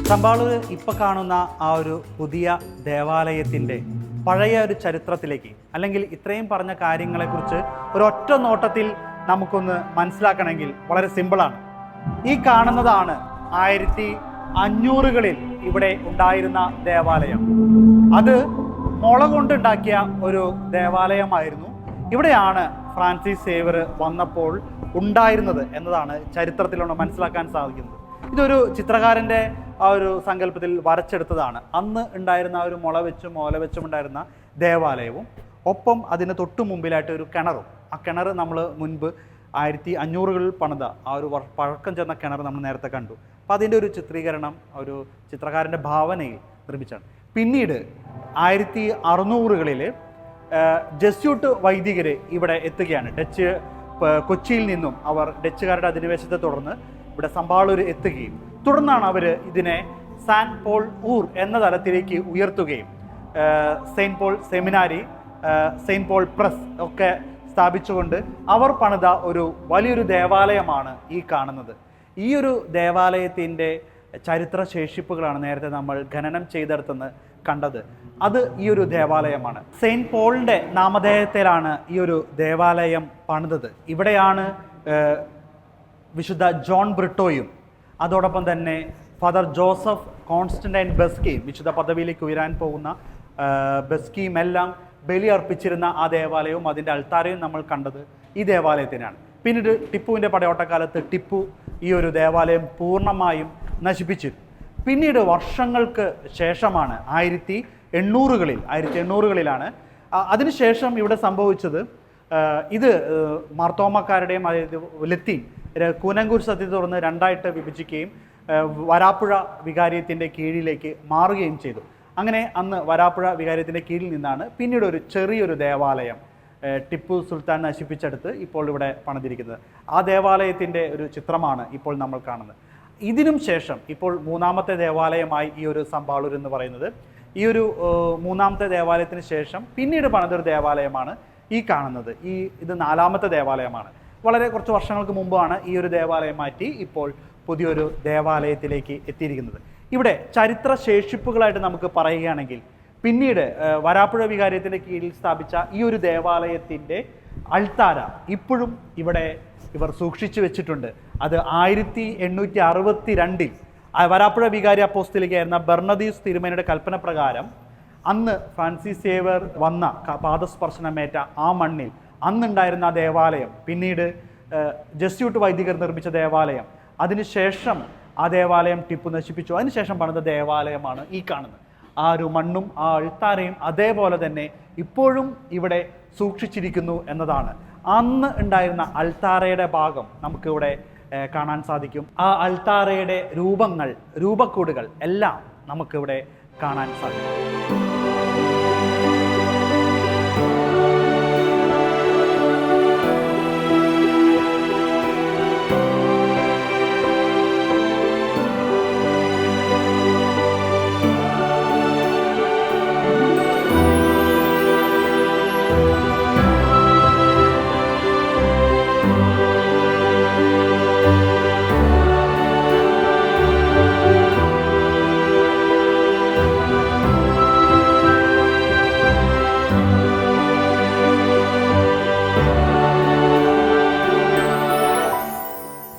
സമ്പാളൂർ ഇപ്പോൾ കാണുന്ന ആ ഒരു പുതിയ ദേവാലയത്തിൻ്റെ പഴയ ഒരു ചരിത്രത്തിലേക്ക്, അല്ലെങ്കിൽ ഇത്രയും പറഞ്ഞ കാര്യങ്ങളെക്കുറിച്ച് ഒരൊറ്റ നോട്ടത്തിൽ നമുക്കൊന്ന് മനസ്സിലാക്കണമെങ്കിൽ വളരെ സിമ്പിളാണ്. ഈ കാണുന്നതാണ് 1500കളിൽ ഇവിടെ ഉണ്ടായിരുന്ന ദേവാലയം. അത് മുള കൊണ്ടുണ്ടാക്കിയ ഒരു ദേവാലയമായിരുന്നു. ഇവിടെയാണ് ഫ്രാൻസിസ് സേവർ വന്നപ്പോൾ ഉണ്ടായിരുന്നത് എന്നതാണ് ചരിത്രത്തിലൂടെ മനസ്സിലാക്കാൻ സാധിക്കുന്നത്. ഇതൊരു ചിത്രകാരൻ്റെ ആ ഒരു സങ്കല്പത്തിൽ വരച്ചെടുത്തതാണ്. അന്ന് ഉണ്ടായിരുന്ന ആ ഒരു മുള വെച്ചും ഉണ്ടായിരുന്ന ദേവാലയവും ഒപ്പം അതിന് തൊട്ടു മുമ്പിലായിട്ട് ഒരു കിണറും. ആ കിണർ നമ്മൾ മുൻപ് 1500കളിൽ പണിത ആ ഒരു പഴക്കം ചെന്ന കിണർ നമ്മൾ നേരത്തെ കണ്ടു. അപ്പോൾ അതിൻ്റെ ഒരു ചിത്രീകരണം ഒരു ചിത്രകാരൻ്റെ ഭാവനയിൽ നിർമ്മിച്ചാണ്. പിന്നീട് 1600കളിൽ ജസ്യൂട്ട് വൈദികർ ഇവിടെ എത്തുകയാണ്. കൊച്ചിയിൽ നിന്നും അവർ ഡച്ചുകാരുടെ അധിനിവേശത്തെ തുടർന്ന് ഇവിടെ സമ്പാളൂർ എത്തുകയും തുടർന്നാണ് അവർ ഇതിനെ സാൻ പോൾ ഊർ എന്ന തലത്തിലേക്ക് ഉയർത്തുകയും സെയിൻറ്റ് പോൾ സെമിനാരി, സെയിൻറ്റ് പോൾ പ്രസ് ഒക്കെ സ്ഥാപിച്ചുകൊണ്ട് അവർ പണിത ഒരു വലിയൊരു ദേവാലയമാണ് ഈ കാണുന്നത്. ഈ ഒരു ദേവാലയത്തിൻ്റെ ചരിത്രശേഷിപ്പുകളാണ് നേരത്തെ നമ്മൾ ഖനനം ചെയ്തെടുത്തെന്ന് കണ്ടത്. അത് ഈ ഒരു ദേവാലയമാണ്. സെയിൻറ്റ് പോളിൻ്റെ നാമധേയത്തിലാണ് ഈ ഒരു ദേവാലയം പണിതത്. ഇവിടെയാണ് വിശുദ്ധ ജോൺ ബ്രിട്ടോയും അതോടൊപ്പം തന്നെ ഫാദർ ജോസഫ് കോൺസ്റ്റന്റൈൻ ബെസ്കിയും വിശുദ്ധ പദവിയിലേക്ക് ഉയരാൻ പോകുന്ന ബെസ്കിയും എല്ലാം ബലി അർപ്പിച്ചിരുന്ന ആ ദേവാലയവും അതിൻ്റെ അൾത്താരയും നമ്മൾ കണ്ടത് ഈ ദേവാലയത്തിനാണ്. പിന്നീട് ടിപ്പുവിൻ്റെ പടയോട്ടക്കാലത്ത് ടിപ്പു ഈ ഒരു ദേവാലയം പൂർണ്ണമായും നശിപ്പിച്ചിരുന്നു. പിന്നീട് വർഷങ്ങൾക്ക് ശേഷമാണ് 1800കളിലാണ് അതിനുശേഷം ഇവിടെ സംഭവിച്ചത്. ഇത് മാർത്തോമക്കാരുടെയും ലത്തീൻ കൂനങ്കൂർ സത്യത്തെ തുടർന്ന് 2ആയിട്ട് വിഭജിക്കുകയും വരാപ്പുഴ വികാരിയത്തിൻ്റെ കീഴിലേക്ക് മാറുകയും ചെയ്തു. അങ്ങനെ അന്ന് വരാപ്പുഴ വികാരിയത്തിൻ്റെ കീഴിൽ നിന്നാണ് പിന്നീട് ഒരു ചെറിയൊരു ദേവാലയം ടിപ്പു സുൽത്താൻ നശിപ്പിച്ചെടുത്ത് ഇപ്പോൾ ഇവിടെ പണിതിരിക്കുന്നത്. ആ ദേവാലയത്തിൻ്റെ ഒരു ചിത്രമാണ് ഇപ്പോൾ നമ്മൾ കാണുന്നത്. ഇതിനും ശേഷം ഇപ്പോൾ 3ാമത്തെ ദേവാലയമായി ഈ ഒരു സമ്പാളൂർ എന്ന് പറയുന്നത്. ഈ ഒരു 3ാമത്തെ ദേവാലയത്തിന് ശേഷം പിന്നീട് പണിതൊരു ദേവാലയമാണ് ഈ കാണുന്നത്. ഇത് 4ാമത്തെ ദേവാലയമാണ്. വളരെ കുറച്ച് വർഷങ്ങൾക്ക് മുമ്പാണ് ഈ ഒരു ദേവാലയം മാറ്റി ഇപ്പോൾ പുതിയൊരു ദേവാലയത്തിലേക്ക് എത്തിയിരിക്കുന്നത്. ഇവിടെ ചരിത്ര ശേഷിപ്പുകളായിട്ട് നമുക്ക് പറയുകയാണെങ്കിൽ പിന്നീട് വരാപ്പുഴ വികാരിയത്തിൻ്റെ കീഴിൽ സ്ഥാപിച്ച ഈ ഒരു ദേവാലയത്തിൻ്റെ അൾത്താര ഇപ്പോഴും ഇവിടെ ഇവർ സൂക്ഷിച്ചു വെച്ചിട്ടുണ്ട്. അത് 1862 വരാപ്പുഴ വികാരി അപ്പോസ്തലികയായിരുന്ന ബെർണദീസ് തിരുമേനിയുടെ കൽപ്പന പ്രകാരം അന്ന് ഫ്രാൻസിസ് സേവർ വന്ന പാദസ്പർശനമേറ്റ ആ മണ്ണിൽ അന്നുണ്ടായിരുന്ന ദേവാലയം, പിന്നീട് ജസ്യൂട്ട് വൈദികർ നിർമ്മിച്ച ദേവാലയം, അതിനുശേഷം ആ ദേവാലയം ടിപ്പു നശിപ്പിച്ചു. അതിനുശേഷം പണിത ദേവാലയമാണ് ഈ കാണുന്നത്. ആ ഒരു മണ്ണും ആ അൾത്താരയും അതേപോലെ തന്നെ ഇപ്പോഴും ഇവിടെ സൂക്ഷിച്ചിരിക്കുന്നു എന്നതാണ്. അന്ന് ഉണ്ടായിരുന്ന അൾത്താരയുടെ ഭാഗം നമുക്കിവിടെ കാണാൻ സാധിക്കും. ആ അൾത്താരയുടെ രൂപങ്ങൾ, രൂപക്കൂടുകൾ എല്ലാം നമുക്കിവിടെ കാണാൻ സാധിക്കും.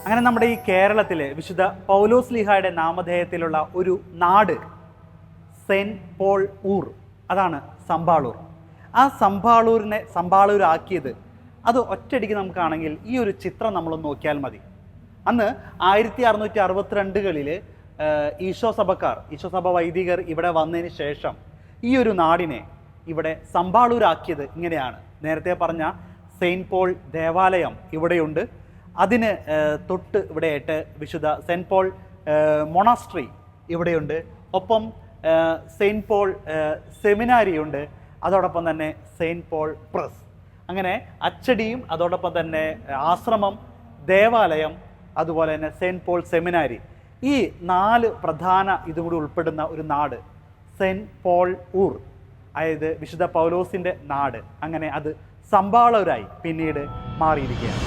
അങ്ങനെ നമ്മുടെ ഈ കേരളത്തിലെ വിശുദ്ധ പൗലോസ് ലീഹായുടെ നാമധേയത്തിലുള്ള ഒരു നാട് സെൻറ്റ് പോൾ ഊർ, അതാണ് സമ്പാളൂർ. ആ സമ്പാളൂരാക്കിയത് അത് ഒറ്റയടിക്ക് നമുക്കാണെങ്കിൽ ഈ ഒരു ചിത്രം നമ്മളൊന്ന് നോക്കിയാൽ മതി. അന്ന് 1662കളിൽ ഈശോ സഭ വൈദികർ ഇവിടെ വന്നതിന് ശേഷം ഈ ഒരു നാടിനെ ഇവിടെ സമ്പാളൂരാക്കിയത് ഇങ്ങനെയാണ്. നേരത്തെ പറഞ്ഞ സെയിൻറ്റ് പോൾ ദേവാലയം ഇവിടെയുണ്ട്. അതിന് തൊട്ട് ഇവിടെയായിട്ട് വിശുദ്ധ സെൻറ്റ് പോൾ മൊണാസ്ട്രി ഇവിടെയുണ്ട്. ഒപ്പം സെയിൻറ്റ് പോൾ സെമിനാരിയുണ്ട്. അതോടൊപ്പം തന്നെ സെയിൻറ്റ് പോൾ പ്രസ്. അങ്ങനെ അച്ചടിയും അതോടൊപ്പം തന്നെ ആശ്രമം, ദേവാലയം, അതുപോലെ തന്നെ സെയിൻറ്റ് പോൾ സെമിനാരി, ഈ 4 പ്രധാന ഇതും കൂടി ഉൾപ്പെടുന്ന ഒരു നാട് സെൻറ്റ് പോൾ ഊർ, അതായത് വിശുദ്ധ പൗലോസിൻ്റെ നാട്. അങ്ങനെ അത് സമ്പാളൂരായി പിന്നീട് മാറിയിരിക്കുകയാണ്.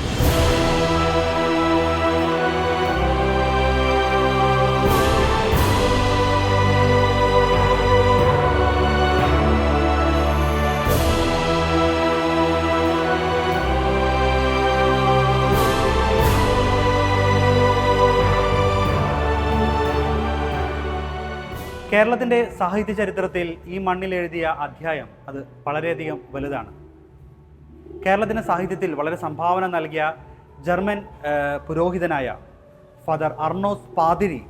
കേരളത്തിൻ്റെ സാഹിത്യ ചരിത്രത്തിൽ ഈ മണ്ണിൽ എഴുതിയ അധ്യായം അത് വളരെയധികം വലുതാണ്. കേരളത്തിൻ്റെ സാഹിത്യത്തിൽ വളരെ സംഭാവന നൽകിയ ജർമ്മൻ പുരോഹിതനായ ഫാദർ അർണോസ് പാതിരി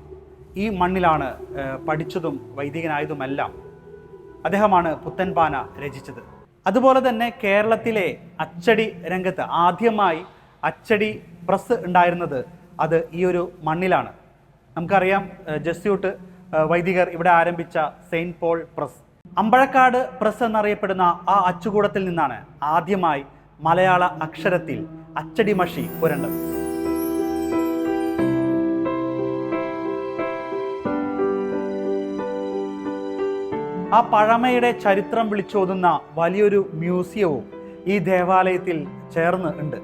ഈ മണ്ണിലാണ് പഠിച്ചതും വൈദികനായതുമെല്ലാം. അദ്ദേഹമാണ് പുത്തൻപാന രചിച്ചത്. അതുപോലെ തന്നെ കേരളത്തിലെ അച്ചടി രംഗത്ത് ആദ്യമായി അച്ചടി പ്രസ് ഉണ്ടായിരുന്നത് അത് ഈ ഒരു മണ്ണിലാണ്. നമുക്കറിയാം, ജസ്യൂട്ട് വൈദികർ ഇവിടെ ആരംഭിച്ച saint Paul press. Ambazhakkad press എന്നറിയപ്പെടുന്ന ആ അച്ചുകൂടത്തിൽ നിന്നാണ് ആദ്യമായി മലയാള അക്ഷരത്തിൽ അച്ചടി മഷി പുരണ്ടത്. ആ പഴമയുടെ ചരിത്രം വിളിച്ചോതുന്ന വലിയൊരു മ്യൂസിയവും ഈ ദേവാലയത്തിൽ ചേർന്ന് ഉണ്ട്.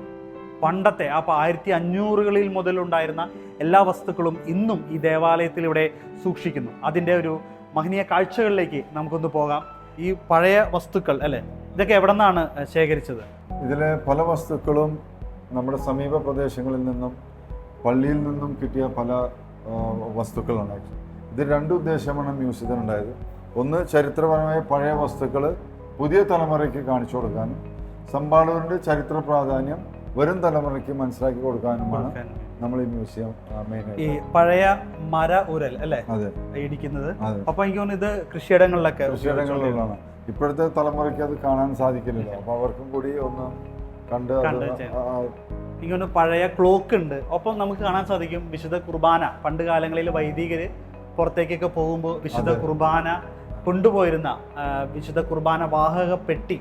പണ്ടത്തെ ആ 1500കളിൽ മുതലുണ്ടായിരുന്ന എല്ലാ വസ്തുക്കളും ഇന്നും ഈ ദേവാലയത്തിൽ ഇവിടെ സൂക്ഷിക്കുന്നു. അതിൻ്റെ ഒരു മഹനീയ കാഴ്ചകളിലേക്ക് നമുക്കൊന്ന് പോകാം. ഈ പഴയ വസ്തുക്കൾ അല്ലേ, ഇതൊക്കെ എവിടെ നിന്നാണ് ശേഖരിച്ചത്? ഇതിലെ പല വസ്തുക്കളും നമ്മുടെ സമീപ പ്രദേശങ്ങളിൽ നിന്നും പള്ളിയിൽ നിന്നും കിട്ടിയ പല വസ്തുക്കളാണ്. ഇത് 2 ഉദ്ദേശമാണ് മ്യൂസിയത്തിനുണ്ടായത്. ഒന്ന്, ചരിത്രപരമായ പഴയ വസ്തുക്കൾ പുതിയ തലമുറയ്ക്ക് കാണിച്ചു കൊടുക്കാനും സമ്പാളൂരിൻ്റെ ചരിത്ര പ്രാധാന്യം വരും തലമുറയ്ക്ക് മനസ്സിലാക്കി കൊടുക്കാനുമാണ് നമ്മൾ ഈ മ്യൂസിയം ഈ പഴയ മര ഉരൽ അല്ലേ ഇടിക്കുന്നത്. അപ്പൊ എനിക്ക് തോന്നുന്നു ഇത് കൃഷിയിടങ്ങളിലാണ്. ഇപ്പോഴത്തെ തലമുറയ്ക്ക് അത് കാണാൻ സാധിക്കില്ലല്ലോ. അപ്പൊ അവർക്കും കൂടി ഒന്ന് കണ്ട് എനിക്ക് തോന്നുന്നു പഴയ ക്ലോക്ക് ഉണ്ട്. ഒപ്പം നമുക്ക് കാണാൻ സാധിക്കും വിശുദ്ധ കുർബാന. പണ്ട് കാലങ്ങളിൽ വൈദികര് പുറത്തേക്കൊക്കെ പോകുമ്പോൾ വിശുദ്ധ കുർബാന കൊണ്ടുപോയിരുന്ന വിശുദ്ധ കുർബാന വാഹക പെട്ടി,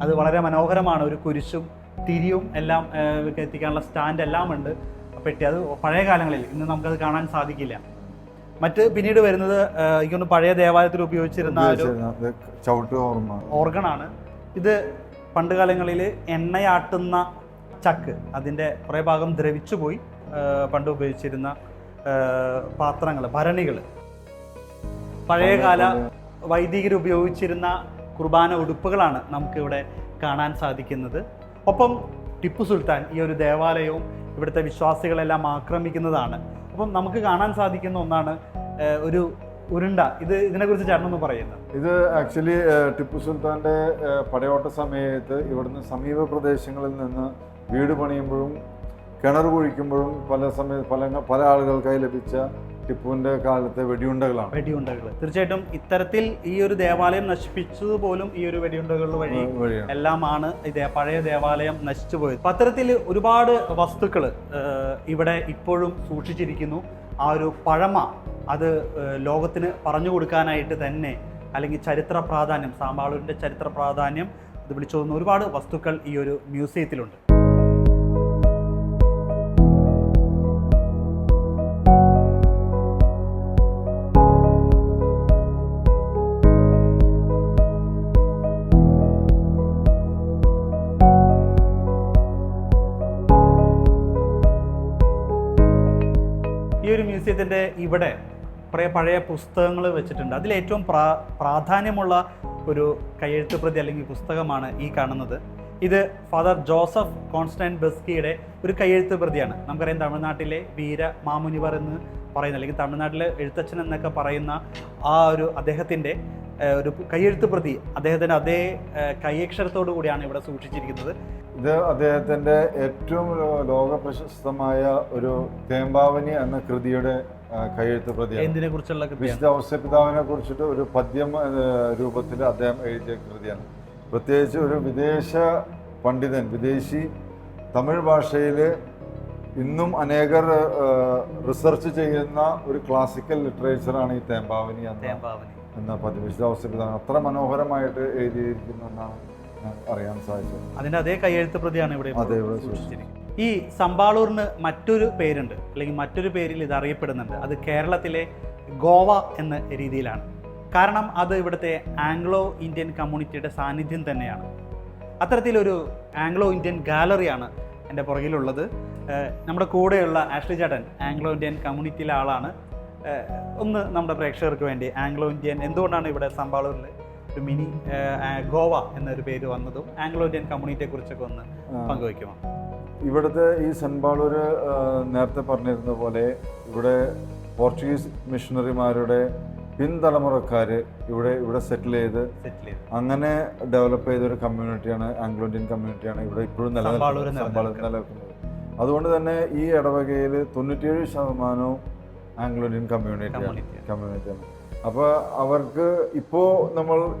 അത് വളരെ മനോഹരമാണ്. ഒരു കുരിശും തിരിയും എല്ലാം എത്തിക്കാനുള്ള സ്റ്റാൻഡ് എല്ലാം ഉണ്ട് പെട്ടി. അത് പഴയ കാലങ്ങളിൽ, ഇന്ന് നമുക്കത് കാണാൻ സാധിക്കില്ല. മറ്റ് പിന്നീട് വരുന്നത് എനിക്കൊന്ന് പഴയ ദേവാലയത്തിൽ ഉപയോഗിച്ചിരുന്ന ഒരു ഓർഗണാണ്. ഇത് പണ്ട് കാലങ്ങളിൽ എണ്ണയാട്ടുന്ന ചക്ക്, അതിൻ്റെ കുറേ ഭാഗം ദ്രവിച്ചു പോയി. പണ്ട് ഉപയോഗിച്ചിരുന്ന പാത്രങ്ങൾ, ഭരണികൾ, പഴയകാല വൈദികർ ഉപയോഗിച്ചിരുന്ന കുർബാന ഉടുപ്പുകളാണ് നമുക്കിവിടെ കാണാൻ സാധിക്കുന്നത്. ഒപ്പം ടിപ്പു സുൽത്താൻ ഈ ഒരു ദേവാലയവും ഇവിടുത്തെ വിശ്വാസികളെല്ലാം ആക്രമിക്കുന്നതാണ്. അപ്പം നമുക്ക് കാണാൻ സാധിക്കുന്ന ഒന്നാണ് ഒരു ഉരുണ്ട. ഇതിനെക്കുറിച്ച് ചേട്ടനൊന്ന് പറയുന്നത്. ഇത് ആക്ച്വലി ടിപ്പു സുൽത്താൻ്റെ പടയോട്ട സമയത്ത് ഇവിടുന്ന് സമീപ പ്രദേശങ്ങളിൽ നിന്ന് വീട് പണിയുമ്പോഴും കിണർ കുഴിക്കുമ്പോഴും പല ആളുകൾക്കായി ലഭിച്ച ടിപ്പുവിൻ്റെ കാലത്തെ വെടിയുണ്ടകളാണ്. തീർച്ചയായിട്ടും ഇത്തരത്തിൽ ഈ ഒരു ദേവാലയം നശിപ്പിച്ചത് പോലും ഈ ഒരു വെടിയുണ്ടകൾ വഴി എല്ലാമാണ് പഴയ ദേവാലയം നശിച്ചു പോയത്. അത്തരത്തിൽ ഒരുപാട് വസ്തുക്കൾ ഇവിടെ ഇപ്പോഴും സൂക്ഷിച്ചിരിക്കുന്നു. ആ ഒരു പഴമ അത് ലോകത്തിന് പറഞ്ഞു കൊടുക്കാനായിട്ട് തന്നെ, അല്ലെങ്കിൽ ചരിത്ര പ്രാധാന്യം, സാമ്പാളൂരിൻ്റെ ചരിത്ര പ്രാധാന്യം അത് വിളിച്ചോതുന്ന ഒരുപാട് വസ്തുക്കൾ ഈ ഒരു മ്യൂസിയത്തിലുണ്ട്. ഈ ഒരു മ്യൂസിയത്തിൻ്റെ ഇവിടെ കുറേ പഴയ പുസ്തകങ്ങൾ വെച്ചിട്ടുണ്ട്. അതിലേറ്റവും പ്രാധാന്യമുള്ള ഒരു കയ്യെഴുത്ത് പ്രതി അല്ലെങ്കിൽ പുസ്തകമാണ് ഈ കാണുന്നത്. ഇത് ഫാദർ ജോസഫ് കോൺസ്റ്റന്റ് ബെസ്കിയുടെ ഒരു കയ്യെഴുത്ത് പ്രതിയാണ്. നമുക്കറിയാം തമിഴ്നാട്ടിലെ വീര മാമുനിവർ എന്ന് പറയുന്ന, അല്ലെങ്കിൽ തമിഴ്നാട്ടിലെ എഴുത്തച്ഛൻ എന്നൊക്കെ പറയുന്ന ആ ഒരു അദ്ദേഹത്തിൻ്റെ ഒരു കയ്യെഴുത്ത് പ്രതി, അദ്ദേഹത്തിൻ്റെ അതേ കൈയക്ഷരത്തോടു കൂടിയാണ് ഇവിടെ സൂക്ഷിച്ചിരിക്കുന്നത്. ഇത് അദ്ദേഹത്തിൻ്റെ ഏറ്റവും ലോക പ്രശസ്തമായ ഒരു തേമ്പാവനി എന്ന കൃതിയുടെ കയ്യെഴുത്ത് പ്രതിയാണ്. എന്തിനെ കുറിച്ചുള്ള വിശുദ്ധ ഔസേപിതാവിനെ കുറിച്ചിട്ട് ഒരു പദ്യം രൂപത്തിൽ അദ്ദേഹം എഴുതിയ കൃതിയാണ്. പ്രത്യേകിച്ച് ഒരു വിദേശ പണ്ഡിതൻ, വിദേശി തമിഴ് ഭാഷയിൽ ഇന്നും അനേകർ റിസർച്ച് ചെയ്യുന്ന ഒരു ക്ലാസിക്കൽ ലിറ്ററേച്ചറാണ് ഈ തേമ്പാവനി എന്ന പദ്യം. വിശുദ്ധ ഔസേപിതാവിന് അത്ര മനോഹരമായിട്ട് എഴുതിയിരിക്കുന്നു എന്നാണ് അറിയാൻ സാധിച്ചത്. അതിൻ്റെ അതേ കയ്യെഴുത്ത് പ്രതിയാണ് ഇവിടെ സൂക്ഷിച്ചിരിക്കുന്നത്. ഈ സമ്പാളൂരിന് മറ്റൊരു പേരുണ്ട്, അല്ലെങ്കിൽ മറ്റൊരു പേരിൽ ഇത് അറിയപ്പെടുന്നുണ്ട്. അത് കേരളത്തിലെ ഗോവ എന്ന രീതിയിലാണ്. കാരണം അത് ഇവിടുത്തെ ആംഗ്ലോ ഇന്ത്യൻ കമ്മ്യൂണിറ്റിയുടെ സാന്നിധ്യം തന്നെയാണ്. അത്തരത്തിലൊരു ആംഗ്ലോ ഇന്ത്യൻ ഗാലറിയാണ് എൻ്റെ പുറകിലുള്ളത്. നമ്മുടെ കൂടെയുള്ള ആഷ്ലി ചേട്ടൻ ആംഗ്ലോ ഇന്ത്യൻ കമ്മ്യൂണിറ്റിയിലെ ആളാണ്. ഒന്ന് നമ്മുടെ പ്രേക്ഷകർക്ക് വേണ്ടി ആംഗ്ലോ ഇന്ത്യൻ എന്തുകൊണ്ടാണ് ഇവിടെ സമ്പാളൂരിൽ ഒരു മിനി ഗോവ എന്നൊരു പേര് വന്നതും ആംഗ്ലോ ഇന്ത്യൻ കമ്മ്യൂണിറ്റിയെ കുറിച്ചൊക്കെ ഒന്ന് പങ്കുവയ്ക്കുമോ? ഇവിടുത്തെ ഈ സൺപാളൂര് നേരത്തെ പറഞ്ഞിരുന്ന പോലെ ഇവിടെ പോർച്ചുഗീസ് മിഷണറിമാരുടെ പിൻതലമുറക്കാർ ഇവിടെ സെറ്റിൽ ചെയ്ത് അങ്ങനെ ഡെവലപ്പ് ചെയ്തൊരു കമ്മ്യൂണിറ്റിയാണ്, ആംഗ്ലോ ഇന്ത്യൻ കമ്മ്യൂണിറ്റിയാണ് ഇവിടെ ഇപ്പോഴും നിലനിൽക്കുന്നത്. അതുകൊണ്ട് തന്നെ ഈ ഇടവകയിൽ 97% ആംഗ്ലോ ഇന്ത്യൻ കമ്മ്യൂണിറ്റിയാണ്. അപ്പോൾ അവർക്ക് ഇപ്പോൾ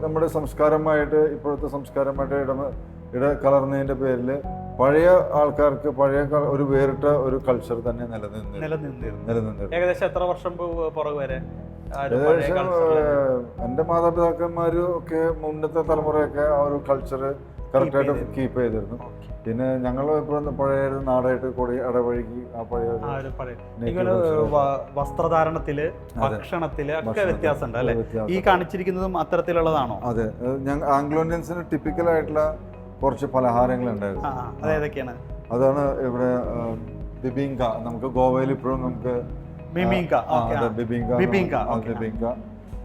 നമ്മുടെ സംസ്കാരമായിട്ട്, ഇപ്പോഴത്തെ സംസ്കാരമായിട്ട് ഇടകലർന്നതിൻ്റെ പേരിൽ പഴയ ആൾക്കാർക്ക് ഒരു വേറിട്ട ഒരു കൾച്ചർ തന്നെ നിലനിന്നിരുന്നു. ഏകദേശം എത്ര വർഷം പുറകെ വരെ? ഏകദേശം എൻ്റെ മാതാപിതാക്കന്മാരും ഒക്കെ മുന്നത്തെ തലമുറയൊക്കെ ആ ഒരു കൾച്ചർ കറക്റ്റായിട്ട് കീപ്പ് ചെയ്തിരുന്നു. പിന്നെ ഞങ്ങൾ ഇപ്പോൾ പഴയ നാടായിട്ട് കൂടി ഇടപഴകി ആ പഴയ വസ്ത്രധാരണത്തില്, ഭക്ഷണത്തില് ഒക്കെ വ്യത്യാസമുണ്ട് അല്ലെ? ഈ കാണിച്ചിരിക്കുന്നതും അത്തരത്തിലുള്ളതാണോ? അതെ, ആംഗ്ലോ ഇന്ത്യൻസിന് ടിപ്പിക്കൽ ആയിട്ടുള്ള കുറച്ച് പലഹാരങ്ങൾ ഉണ്ടായിരുന്നു. അതേതൊക്കെയാണ്? അതാണ് ഇവിടെ ബിബിങ്ക. നമുക്ക് ഗോവയിൽ ഇപ്പോഴും നമുക്ക് ബിബിങ്ക,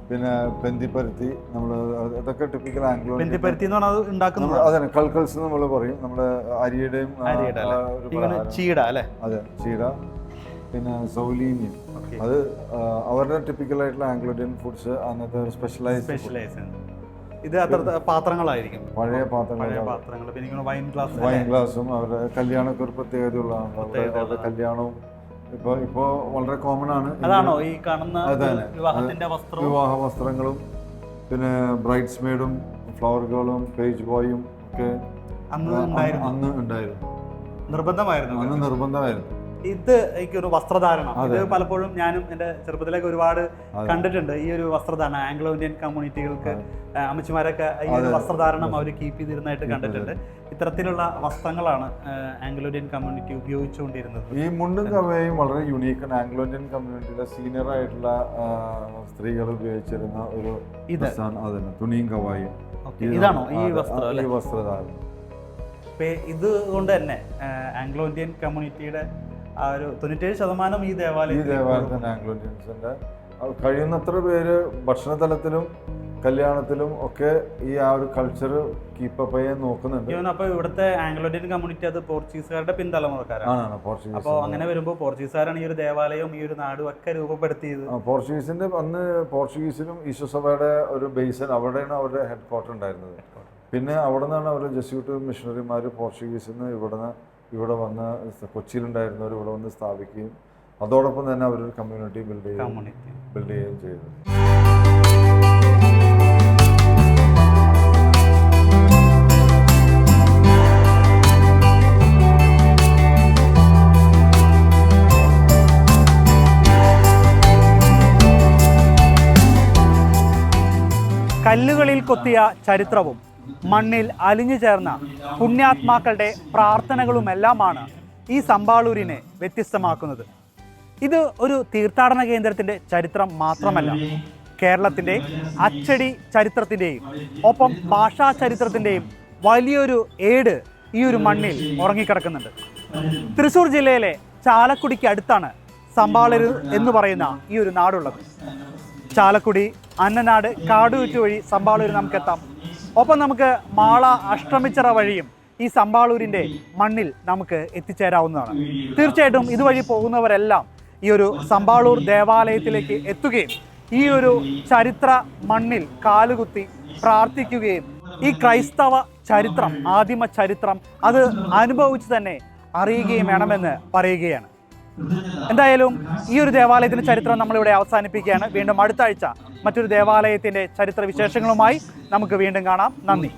പിന്നെ പെന്തിപ്പരുത്തി, നമ്മൾ അതൊക്കെ ടിപ്പിക്കൽ ആംഗ്ലോ അതെ. കൽക്കൽസ് നമ്മൾ പറയും, നമ്മുടെ അരിയുടെയും ചീട അല്ലെ? അതെ, ചീട. പിന്നെ സൗലീനിയം, അത് അവരുടെ ടിപ്പിക്കൽ ആയിട്ടുള്ള ആംഗ്ലോ ഇന്ത്യൻ ഫുഡ്സ്. അന്നത്തെ സ്പെഷ്യലൈസ് ഇത് അത്ര പാത്രങ്ങളായിരിക്കും, പഴയ പാത്രങ്ങൾ. വൈൻ ഗ്ലാസും അവരുടെ കല്യാണമൊക്കെ ഒരു പ്രത്യേകതയുള്ളതാണ്. അവരുടെ കല്യാണവും ഇപ്പോ വളരെ കോമൺ ആണ്. അതാണോ ഈ കാണുന്ന വിവാഹ വസ്ത്രങ്ങളും പിന്നെ ബ്രൈഡ്സ് മെയ്ഡും ഫ്ലവർ ഗേളും പേജ് ബോയും ഒക്കെ അന്ന് ഉണ്ടായിരുന്നു, നിർബന്ധമായിരുന്നു. ഇത് എനിക്കൊരു വസ്ത്രധാരണം, ഇത് പലപ്പോഴും ഞാനും എൻ്റെ ചെറുപ്പത്തിലേക്ക് ഒരുപാട് കണ്ടിട്ടുണ്ട്. ഈ ഒരു വസ്ത്രധാരണം ആംഗ്ലോ ഇന്ത്യൻ കമ്മ്യൂണിറ്റികൾക്ക് അമ്മച്ചിമാരൊക്കെ ഈ ഒരു വസ്ത്രധാരണം അവർ കീപ്പ് ചെയ്തിരുന്നതായിട്ട് കണ്ടിട്ടുണ്ട്. ഇത്തരത്തിലുള്ള വസ്ത്രങ്ങളാണ് ആംഗ്ലോ ഇന്ത്യൻ കമ്മ്യൂണിറ്റി ഉപയോഗിച്ചുകൊണ്ടിരുന്നത്. ഈ മുണ്ടും കവയും വളരെ യുണീക്കാണ്. ആംഗ്ലോ ഇന്ത്യൻ കമ്മ്യൂണിറ്റിയിലെ സീനിയർ ആയിട്ടുള്ള സ്ത്രീകൾ ഉപയോഗിച്ചിരുന്ന ഒരു അതന്നെ തുണിയും കവായും. ഇതാണോ ഈ വസ്ത്രധാരണം? ഇതുകൊണ്ട് തന്നെ ആംഗ്ലോ ഇന്ത്യൻ കമ്മ്യൂണിറ്റിയുടെ ആ ഒരു 97% ഈ ദേവാലയത്തിൽ ആംഗ്ലോ ഇന്ത്യൻസിന്റെ കഴിയുന്നത്ര പേര് ഭക്ഷണതലത്തിലും കല്യാണത്തിലും ഒക്കെ ഈ ആ ഒരു കൾച്ചർ കീപ്പപ്പ് ചെയ്യാൻ നോക്കുന്നുണ്ട്. അപ്പോൾ ഇവിടുത്തെ ആംഗ്ലോ ഇന്ത്യൻ കമ്മ്യൂണിറ്റി അത് പോർച്ചുഗീസുകാരുടെ പിൻതലമുറക്കാരാണ്. അപ്പോൾ അങ്ങനെ വരുമ്പോൾ പോർച്ചുഗീസുകാരാണ് ഈ ഒരു ദേവാലയവും ഈ ഒരു നാടും ഒക്കെ രൂപപ്പെടുത്തിയത്. പോർച്ചുഗീസിന്റെ അന്ന് പോർച്ചുഗീസിലും ഈശോസഭയുടെ ഒരു ബേസ് അവിടെയാണ് അവരുടെ ഹെഡ് ക്വാർട്ടർ ഉണ്ടായിരുന്നത്. പിന്നെ അവിടെ നിന്നാണ് അവർ ജെസ്യൂട്ട് മിഷണറിമാർ പോർച്ചുഗീസിൽ നിന്ന് ഇവിടുന്ന് ഇവിടെ വന്ന് കൊച്ചിയിലുണ്ടായിരുന്നവർ ഇവിടെ വന്ന് സ്ഥാപിക്കുകയും അതോടൊപ്പം തന്നെ അവരൊരു കമ്മ്യൂണിറ്റി ബിൽഡ് ചെയ്യുകയും ചെയ്തു. കല്ലുകളിൽ കൊത്തിയ ചരിത്രവും മണ്ണിൽ അലിഞ്ഞു ചേർന്ന പുണ്യാത്മാക്കളുടെ പ്രാർത്ഥനകളുമെല്ലാമാണ് ഈ സമ്പാളൂരിനെ വ്യത്യസ്തമാക്കുന്നത്. ഇത് ഒരു തീർത്ഥാടന കേന്ദ്രത്തിൻ്റെ ചരിത്രം മാത്രമല്ല, കേരളത്തിൻ്റെ അച്ചടി ചരിത്രത്തിൻ്റെയും ഒപ്പം ഭാഷാ ചരിത്രത്തിൻ്റെയും വലിയൊരു ഏട് ഈ ഒരു മണ്ണിൽ ഉറങ്ങിക്കിടക്കുന്നുണ്ട്. തൃശ്ശൂർ ജില്ലയിലെ ചാലക്കുടിക്ക് അടുത്താണ് സമ്പാളൂർ എന്ന് പറയുന്ന ഈ ഒരു നാടുള്ളത്. ചാലക്കുടി, അന്നനാട്, കാടുകുറ്റി വഴി സമ്പാളൂർ നമുക്കെത്താം. ഒപ്പം നമുക്ക് മാള, അഷ്ടമിച്ചിറ വഴിയും ഈ സമ്പാളൂരിൻ്റെ മണ്ണിൽ നമുക്ക് എത്തിച്ചേരാവുന്നതാണ്. തീർച്ചയായിട്ടും ഇതുവഴി പോകുന്നവരെല്ലാം ഈ ഒരു സമ്പാളൂർ ദേവാലയത്തിലേക്ക് എത്തുകയും ഈ ഒരു ചരിത്ര മണ്ണിൽ കാലുകുത്തി പ്രാർത്ഥിക്കുകയും ഈ ക്രൈസ്തവ ചരിത്രം, ആദിമ ചരിത്രം അത് അനുഭവിച്ച് തന്നെ അറിയുകയും വേണമെന്ന് പറയുകയാണ്. എന്തായാലും ഈ ഒരു ദേവാലയത്തിൻ്റെ ചരിത്രം നമ്മളിവിടെ അവസാനിപ്പിക്കുകയാണ്. വീണ്ടും അടുത്ത ആഴ്ച മറ്റൊരു ദേവാലയത്തിൻ്റെ ചരിത്ര വിശേഷങ്ങളുമായി നമുക്ക് വീണ്ടും കാണാം. നന്ദി.